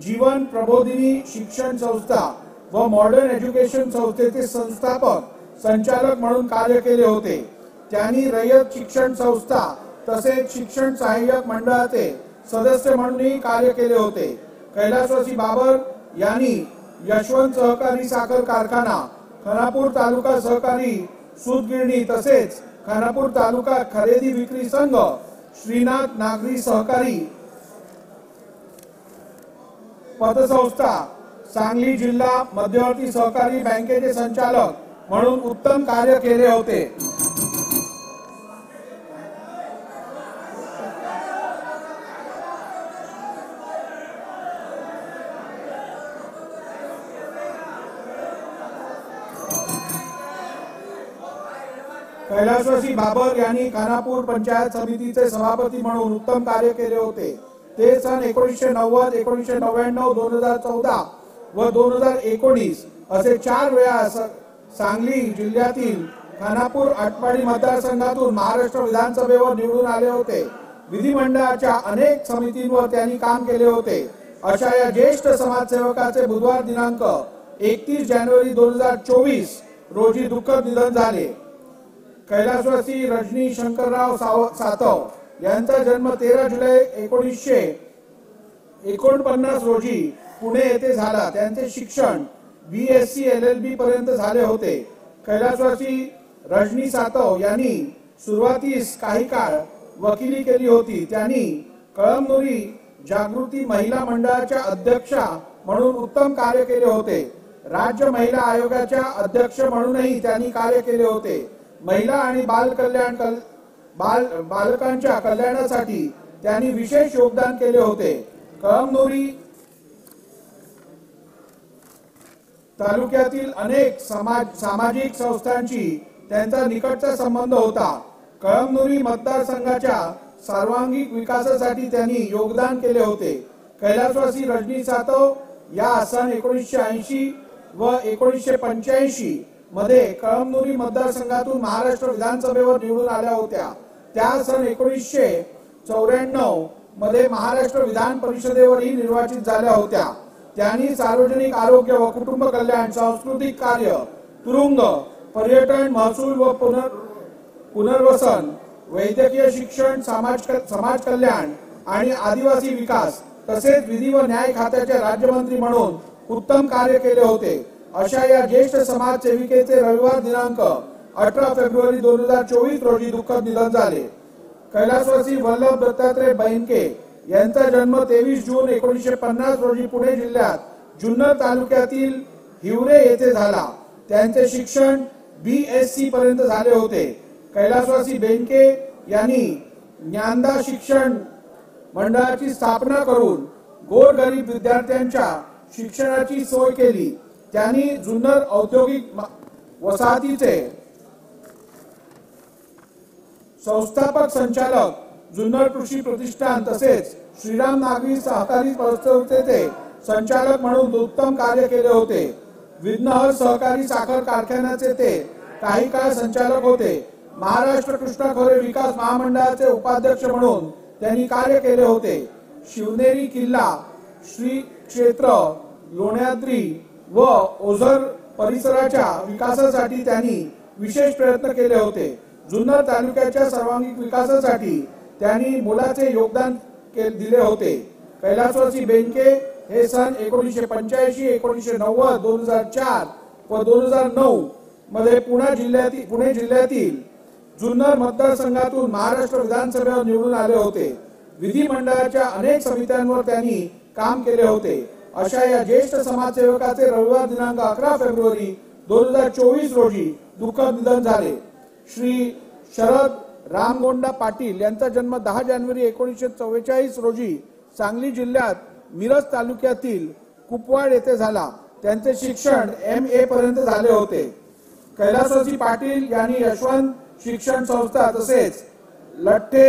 जीवन प्रबोधिनी शिक्षण संस्था व मॉडर्न एज्युकेशन संस्थेचे संस्थापक संचालक म्हणून कार्य केले होते. त्यांनी रयत शिक्षण संस्था तसेच शिक्षण सहाय्यक मंडळाचे सदस्य म्हणूनही कार्य केले होते. कैलासवासी बाबर यांनी यशवंत सहकारी साखर कारखाना, खानापूर तालुका सहकारी सूत गिरणी तसेच खानापूर तालुका खरेदी विक्री संघ, श्रीनाथ नागरी सहकारी पतसंस्था, सांगली जिल्हा मध्यवर्ती सहकारी बँकेचे संचालक म्हणून उत्तम कार्य केले होते. कैलासवासी बाबर यांनी खानापूर पंचायत समितीचे सभापती म्हणून उत्तम कार्य केले होते. ते सन 1990, 1999, 2014 व 2019 असे 4 वेळा सांगली जिल्ह्यातील खानापूर आटपाडी मतदारसंघातून महाराष्ट्र विधानसभेवर निवडून आले होते. विधिमंडळाच्या अनेक समितींवर त्यांनी काम केले होते. अशा या ज्येष्ठ समाजसेवकाचे बुधवार दिनांक 31 जानेवारी 2024 रोजी दुःखद निधन झाले. कैलासवासी रजनी शंकरराव सातव यांचा जन्म 13 जुलै 1949 रोजी पुणे येथे झाला. त्यांचे शिक्षण BSc LLB पर्यंत झाले होते. कैलासवासी रजनी सातव यांनी सुरुवातीस काही काळ वकिली केली होती. त्यांनी कळमनुरी जागृती महिला मंडळाच्या अध्यक्षा म्हणून उत्तम कार्य केले होते. राज्य महिला आयोगाच्या अध्यक्ष म्हणूनही त्यांनी कार्य केले होते. महिला आणि बालकांच्या कल्याणासाठी त्यांनी विशेष योगदान केले होते. कळमनुरी तालुक्यातील अनेक सामाजिक संस्थांशी त्यांचा निकटचा संबंध होता. कळमनुरी मतदारसंघाच्या सर्वांगीण विकासासाठी त्यांनी योगदान केले होते. कैलासवासी रजनी सातव या सन 1980 व 1985 मध्ये कळमनुरी मतदारसंघातून महाराष्ट्र विधानसभेवर निवडून आल्या होत्या. त्या सन 1994 मध्ये महाराष्ट्र विधान परिषदेवरही निर्वाचित झाल्या होत्या. त्यांनी सार्वजनिक आरोग्य व कुटुंब कल्याण, सांस्कृतिक कार्य, तुरुंग, पर्यटन, महसूल व पुनर्वसन, वैद्यकीय शिक्षण, समाज कल्याण आणि आदिवासी विकास तसेच विधी व न्याय खात्याचे राज्यमंत्री म्हणून उत्तम कार्य केले होते. अशा या ज्येष्ठ समाजसेविकेचे रविवार दिनांक 18 फेब्रुवारी 2024 रोजी दुःखद निधन झाले. कैलासवासी वल्लभ दत्तात्रय बेनके यांचा जन्म 23 जून 1950 रोजी पुणे जिल्ह्यात जुन्नर तालुक्यातील हिवरे येथे झाला. त्यांचे शिक्षण BSc पर्यंत झाले होते. कैलासवासी बेनके यांनी ज्ञानदा शिक्षण मंडळाची स्थापना करून गोरगरीब विद्यार्थ्यांच्या शिक्षणाची सोय केली. त्यांनी जुन्नर औद्योगिक वसाहतीचे संस्थापक संचालक, जुन्नर कृषी प्रतिष्ठान तसेच श्रीराम नागरी सहकारी संस्थेचे संचालक म्हणून उत्तम कार्य केले होते. विघ्नहर सहकारी साखर कारखान्याचे ते काही काळ संचालक होते. महाराष्ट्र कृष्णा खोरे विकास महामंडळाचे उपाध्यक्ष म्हणून त्यांनी कार्य केले होते. शिवनेरी किल्ला, श्री क्षेत्र, लोण्याद्री व ओझर परिसराच्या विकासासाठी त्यांनी विशेष प्रयत्न केले होते. जुन्नर तालुक्याच्या सर्वांगीण विकासासाठी त्यांनी मोलाचे योगदान दिले होते. कैलासवासी बेनके हे सन 1985, 1990, 2004 व 2009 मध्ये पुणे जिल्ह्यातील जुन्नर मतदारसंघातून महाराष्ट्र विधानसभेवर निवडून आले होते. विधिमंडळाच्या अनेक समित्यांवर त्यांनी काम केले होते. अशा या ज्येष्ठ समाजसेवकाचे रविवार दिनांक 11 फेब्रुवारी 2024 रोजी दुःखद निधन झाले. श्री शरद रामगोंडा पाटील यांचा जन्म 10 जानेवारी 1944 रोजी सांगली जिल्ह्यात मिरज तालुक्यातील कुपवाड येथे झाला. त्यांचे शिक्षण MA पर्यंत झाले होते. कैलासवासी पाटील यांनी यशवंत शिक्षण संस्था तसेच लठ्ठे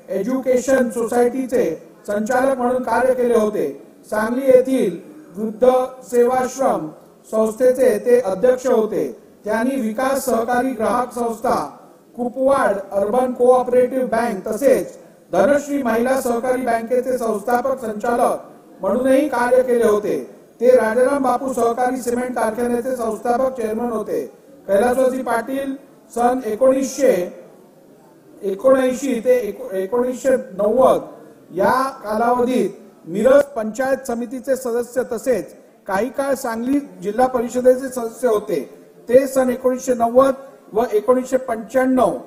एज्युकेशन सोसायटीचे संचालक म्हणून कार्य केले होते. सांगली येथील वृद्ध सेवाश्रम संस्थेचे ते अध्यक्ष होते. त्यांनी विकास सहकारी ग्राहक संस्था, कुपवाड अर्बन कोऑपरेटिव्ह बँक तसेच धनश्री महिला सहकारी बँकेचे संस्थापक संचालक म्हणूनही कार्य केले होते. ते राजाराम बापू सहकारी सिमेंट कारखान्याचे संस्थापक चेअरमन होते. कैलासवासी पाटील सन 1979 ते 1990 या कालावधीत मिरज पंचायत समितीचे सदस्य तसेच काही काळ सांगली जिल्हा परिषदेचे सदस्य होते. ते सन 1990 व 1995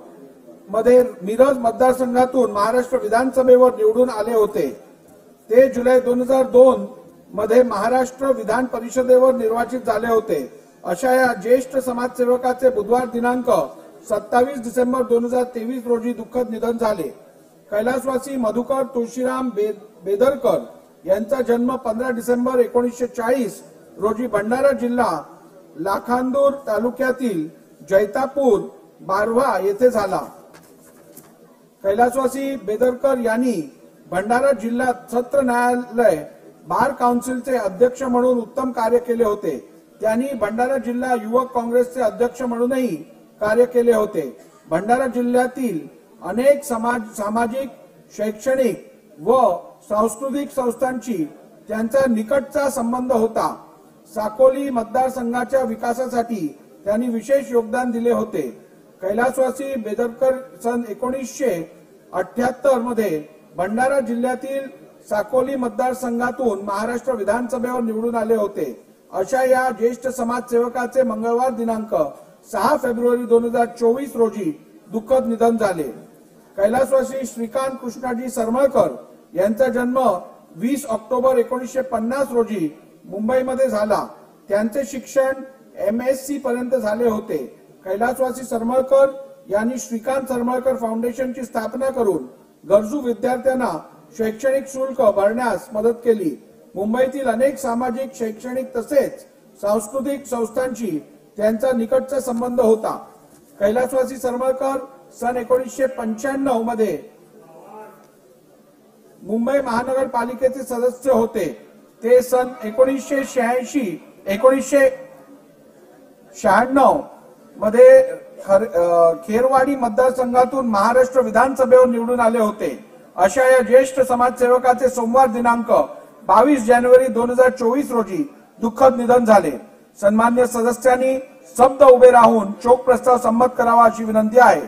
मध्ये मिरज मतदारसंघातून महाराष्ट्र विधानसभेवर निवडून आले होते. ते जुलै 2002 मध्ये महाराष्ट्र विधान परिषदेवर निर्वाचित झाले होते. अशा या ज्येष्ठ समाजसेवकाचे बुधवार दिनांक 27 डिसेंबर 2023 रोजी दुःखद निधन झाले. कैलासवासी मधुकर तुळशीराम बेदरकर यांचा जन्म 15 डिसेंबर 1940 रोजी भंडारा जिल्हा लाखांदूर तालुक्यातील जैतापूर बारव्हा येथे झाला. कैलासवासी बेदरकर यांनी भंडारा जिल्हा सत्र न्यायालय बार काउन्सिलचे अध्यक्ष म्हणून उत्तम कार्य केले होते. त्यांनी भंडारा जिल्हा युवक काँग्रेसचे अध्यक्ष म्हणूनही कार्य केले होते. भंडारा जिल्ह्यातील अनेक सामाजिक, शैक्षणिक व सांस्कृतिक संस्थांशी त्यांचा निकटचा संबंध होता. साकोली मतदारसंघाच्या विकासासाठी त्यांनी विशेष योगदान दिले होते. कैलासवासी बेदरकर सन 1978 मध्ये भंडारा जिल्ह्यातील साकोली मतदारसंघातून महाराष्ट्र विधानसभेवर निवडून आले होते. अशा या ज्येष्ठ समाजसेवकाचे मंगळवार दिनांक 6 फेब्रुवारी 2024 रोजी दुःखद निधन झाले. कैलासवासी श्रीकांत कृष्णाजी सरमळकर यांचा जन्म 20 ऑक्टोबर 1950 रोजी मुंबईमध्ये झाला. त्यांचे शिक्षण MSc पर्यंत झाले होते. कैलासवासी सरमळकर यांनी श्रीकांत सरमळकर फाउंडेशनची स्थापना करून गरजू विद्यार्थ्यांना शैक्षणिक शुल्क भरण्यास मदत केली. मुंबईतील अनेक सामाजिक, शैक्षणिक तसेच सांस्कृतिक संस्थांशी त्यांचा निकटचा संबंध होता. कैलासवासी सरमळकर सन 1995 मध्ये मुंबई महानगरपालिकेचे सदस्य होते. ते सन 1996 मध्ये खेरवाडी मतदारसंघातून महाराष्ट्र विधानसभेवर निवडून आले होते. अशा या ज्येष्ठ समाजसेवकाचे सोमवार दिनांक 22 जानेवारी 2024 रोजी दुःखद निधन झाले. सन्मान्य सदस्यांनी शब्द उभे राहून शोक प्रस्ताव संमत करावा अशी विनंती आहे.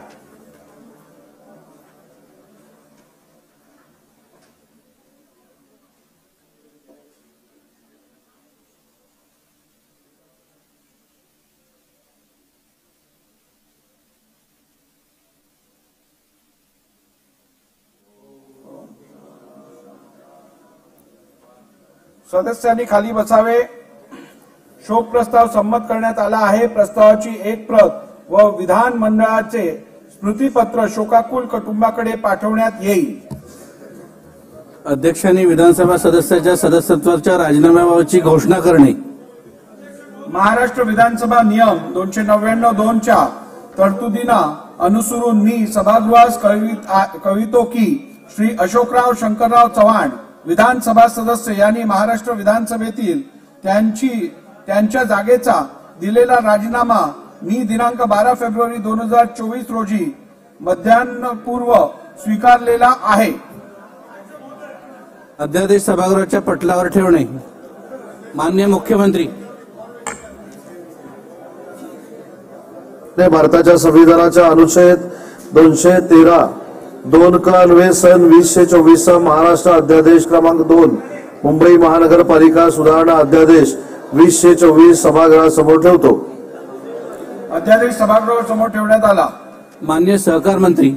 सदस्यांनी खाली बसावे. शोक प्रस्ताव संमत करण्यात आला आहे. प्रस्तावाची एक प्रत व विधान मंडळाचे स्मृतिपत्र शोकाकुल कुटुंबाकडे पाठवण्यात येईल. अध्यक्षांनी विधानसभा सदस्याच्या सदस्यत्वाच्या राजीनाम्याबाबतची घोषणा करणे. महाराष्ट्र विधानसभा नियम 299(2) च्या तरतुदींना अनुसरून मी सभागृहास कळवितो की श्री अशोकराव शंकरराव चव्हाण विधानसभा सदस्य यांनी महाराष्ट्र विधानसभेतील त्यांच्या जागेचा दिलेला राजीनामा मी दिनांक 12 फेब्रुवारी 2024 रोजी मध्यान्हपूर्व स्वीकारलेला आहे. अध्यादेश सभागृहाच्या पटलावर ठेवणे. माननीय मुख्यमंत्री. भारताच्या संविधानाच्या अनुच्छेद 213(2) क अन्वये सन 2024 महाराष्ट्र अध्यादेश क्रमांक 2 मुंबई महानगरपालिका सुधारणा अध्यादेश 2024 सभागृहासमोर ठेवतो. अध्यादेश सभागृहासमोर ठेवण्यात आला. माननीय सहकार मंत्री.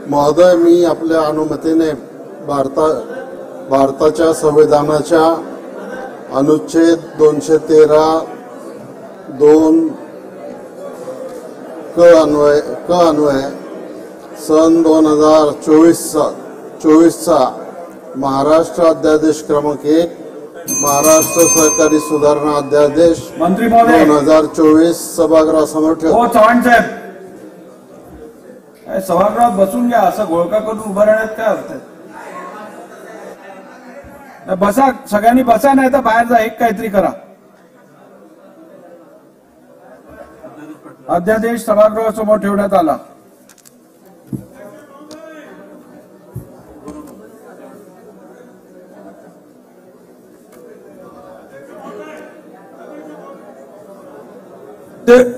महोदय, मी आपल्या अनुमतीने भारताच्या संविधानाच्या अनुच्छेद 213(2) क अन्वये सन 2024 चा महाराष्ट्र अध्यादेश क्रमांक 1 महाराष्ट्र सहकारी सुधारणा अध्यादेश मंत्री महोदय 2024 सभागृहासमोर ठेवतो. चव्हाण साहेब, सभागृहात बसून घ्या. असं घोळका करून उभं राहण्यात काय अर्थ आहे? बसा, सगळ्यांनी बसा, नाही तर बाहेर जा, एक काहीतरी करा. अध्यादेश सभागृहासमोर ठेवण्यात आला.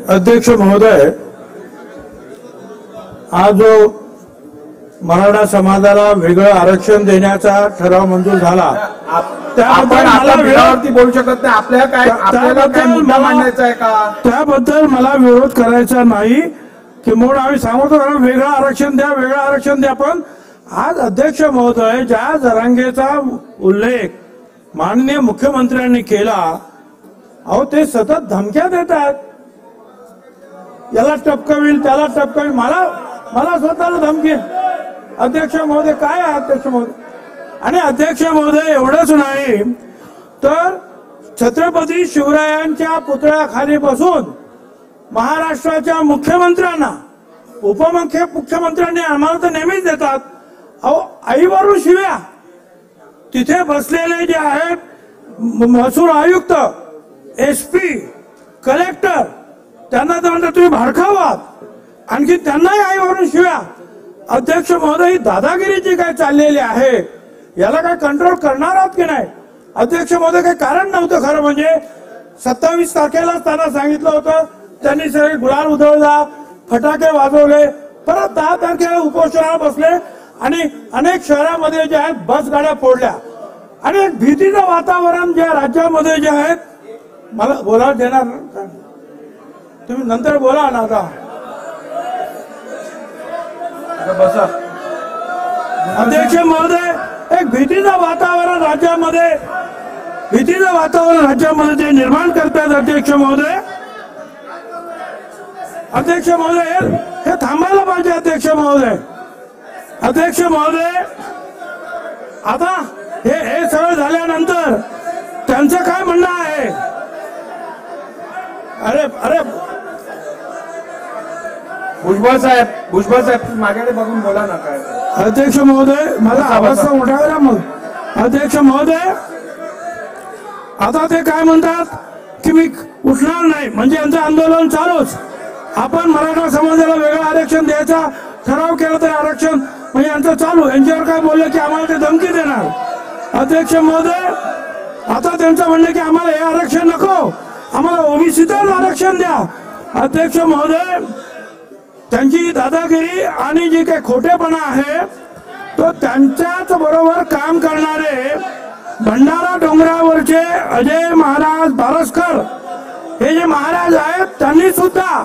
अध्यक्ष महोदय, आज जो मराठा समाजाला वेगळं आरक्षण देण्याचा ठराव मंजूर झाला, आपण आता विरोधावरती बोलू शकत नाही. आपल्याला काय मुद्दा मांडायचा आहे का? त्याबद्दल मला विरोध करायचा नाही. की म्हणून आम्ही सांगतो वेगळं आरक्षण द्या, वेगळं आरक्षण द्या. पण आज अध्यक्ष महोदय, ज्या जरांगेचा उल्लेख माननीय मुख्यमंत्र्यांनी केला, अहो ते सतत धमक्या देतात. याला टपकविल, त्याला टपकविल. मला स्वतःला धमकी. अध्यक्ष महोदय, काय आहे अध्यक्ष महोदय? आणि अध्यक्ष महोदय, एवढंच नाही तर छत्रपती शिवरायांच्या पुतळ्याखाली बसून महाराष्ट्राच्या मुख्यमंत्र्यांना, उपमुख्यमंत्र्यांनी आम्हाला तर नेहमीच देतात, अहो आईवरून शिव्या. तिथे बसलेले जे आहेत महसूल आयुक्त, SP, कलेक्टर, त्यांना तर म्हणतात तुम्ही भाडखावात, आणखी त्यांनाही आईवरून शिव्या. अध्यक्ष महोदय, दादागिरी जी काय चाललेली आहे याला काय कंट्रोल करणार आहात की नाही? अध्यक्ष महोदय, काही कारण नव्हतं खरं म्हणजे. 27 तारखेला त्यांना सांगितलं होतं, त्यांनी सगळे गुलाल उधळला, फटाके वाजवले, परत 10 तारखेला उपोषणाला बसले आणि अनेक शहरामध्ये जे आहेत बस गाड्या फोडल्या आणि एक भीतीचं वातावरण ज्या राज्यामध्ये जे आहेत. मला बोलायला देणार, तुम्ही नंतर बोला ना. आता बसा. अध्यक्ष महोदय, एक भीतीचं वातावरण राज्यामध्ये ते निर्माण करतात. अध्यक्ष महोदय, अध्यक्ष महोदय हे थांबायला पाहिजे. अध्यक्ष महोदय, अध्यक्ष महोदय, आता हे सगळं झाल्यानंतर त्यांचं काय म्हणणं आहे? अरे अरे भुजबळ साहेब माझ्याकडे बघून बोला ना काय. अध्यक्ष महोदय, मला आवाज उठावा मग. अध्यक्ष महोदय, आता ते काय म्हणतात की मी उठणार नाही, म्हणजे यांचं आंदोलन चालूच. आपण मराठा समाजाला वेगळं आरक्षण द्यायचा ठराव केला तर आरक्षण म्हणजे यांचं चालू. यांच्यावर काय बोललं की आम्हाला ते धमकी देणार. अध्यक्ष महोदय, आता त्यांचं म्हणणं की आम्हाला हे आरक्षण नको, आम्हाला ओबीसीतच आरक्षण द्या. अध्यक्ष महोदय, त्यांची दादागिरी आणि जे काही खोटेपणा आहे तो त्यांच्याच बरोबर काम करणारे भंडारा डोंगरावरचे अजय महाराज बारसकर हे जे महाराज आहेत त्यांनी सुद्धा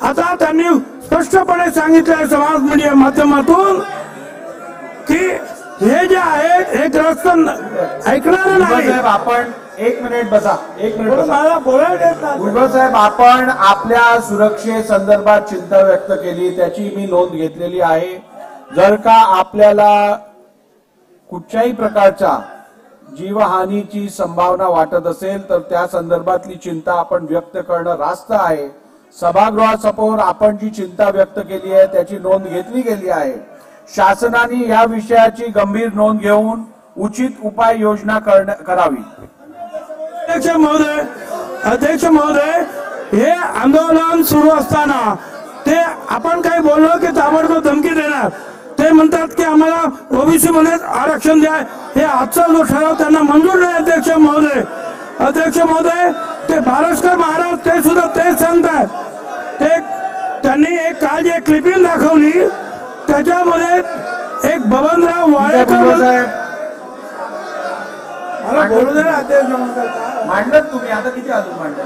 आता त्यांनी स्पष्टपणे सांगितलंय समाज मीडिया माध्यमातून की हे जे आहेत हे ग्रस्त ऐकणार नाही. आपण एक मिनिट बसा. मला बोलायला देत नाही. भुजबळ साहेब, आपण आपल्या सुरक्षेसंदर्भात चिंता व्यक्त केली, त्याची मी नोंद घेतलेली आहे. जर का आपल्याला कुठच्याही प्रकारच्या जीवहानीची संभावना वाटत असेल तर त्या संदर्भातली चिंता आपण व्यक्त करणं रास्त आहे. सभागृहासमोर आपण जी चिंता व्यक्त केली आहे त्याची नोंद घेतली गेली आहे. शासनाने या विषयाची गंभीर नोंद घेऊन उचित उपाययोजना करावी. अध्यक्ष महोदय, हे आंदोलन सुरू असताना ते आपण काही बोललो की ताबडतोब धमकी देणार. ते म्हणतात की आम्हाला ओबीसी मध्ये आरक्षण द्या. हे आजचा जो ठराव त्यांना मंजूर नाही. अध्यक्ष महोदय, ते बारसकर महाराज ते सुद्धा तेच सांगतात. त्यांनी एक काल जे क्लिपिंग दाखवली त्याच्यामध्ये एक बबनराव वाळेकर मला बोलू दे ना. अध्यक्ष मांडलं तुम्ही आता किती अजून मांडलं?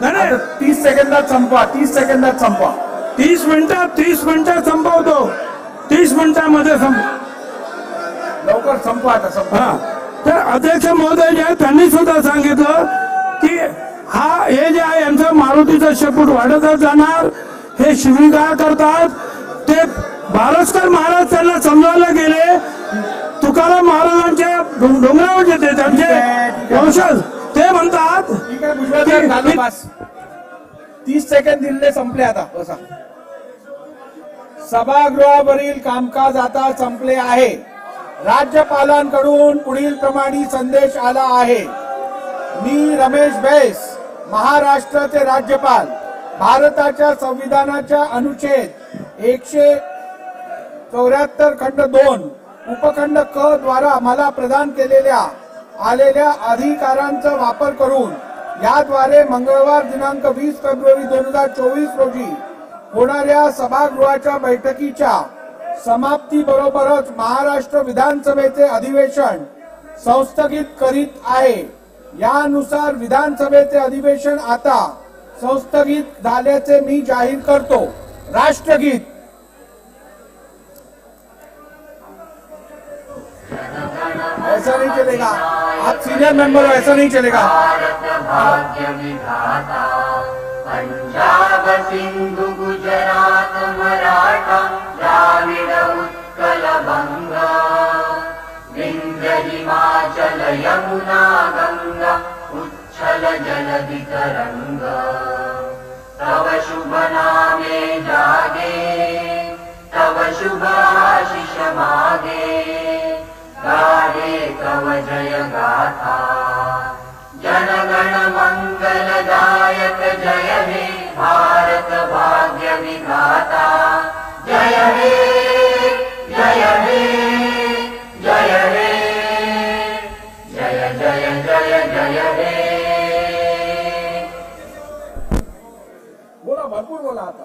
नाही, 30 सेकंदात संपवा. 30 सेकंदात संपवा. 30 मिनिटात संपवतो. 30 मिनिटांमध्ये लवकर संपवा आता संपवा. तर अध्यक्ष महोदय जे त्यांनी सुद्धा सांगितलं की हे जे आहे यांचं मारुतीचं शेपूट वाढतच जाणार. हे शिवीगाळ करतात. ते बारसकर महाराज त्यांना समजायला गेले. तुकाराम महाराजांच्या डोंगरावर येते त्यांचे वंशज ते म्हणतात. 30 सेकंद दिले संपले. आता बसा. सभागृहावरील कामकाज आता संपले आहे. राज्यपालांकडून पुढील प्रमाणे संदेश आला आहे. मी रमेश बैस, महाराष्ट्राचे राज्यपाल, भारताच्या संविधानाच्या अनुच्छेद 174 खंड 2 उपखंड क द्वारा मला प्रदान आलेल्या अधिकारांचा वापर करून याद्वारे मंगळवार दिनांक 20 फेब्रुवारी 2024 रोजी होणाऱ्या सभागृहाच्या बैठकीच्या समाप्तीबरोबरच महाराष्ट्र विधानसभेचे अधिवेशन संस्थगित करीत आहे. यानुसार विधानसभेचे अधिवेशन आता संस्थगित झाल्याचे मी जाहीर करतो. राष्ट्रगीत. ऐसा नहीं चलेगा. आप सीनियर मेंबर हो, ऐसा नहीं चलेगा. पंजाब सिंधु गुजरात मराठा द्राविड उत्कल बंगा विंध्य हिमाचल यमुना गंगा उच्छल जलधि तरंगा तव शुभ नामे जागे तव शुभ आशीष मागे गाहे तव जय गाथा जनगण मंगलदायक जय हे भारत भाग्य विधाता जय हे जय हे जय हे जय जय जय जय हे. बोला, भरपूर बोला आता.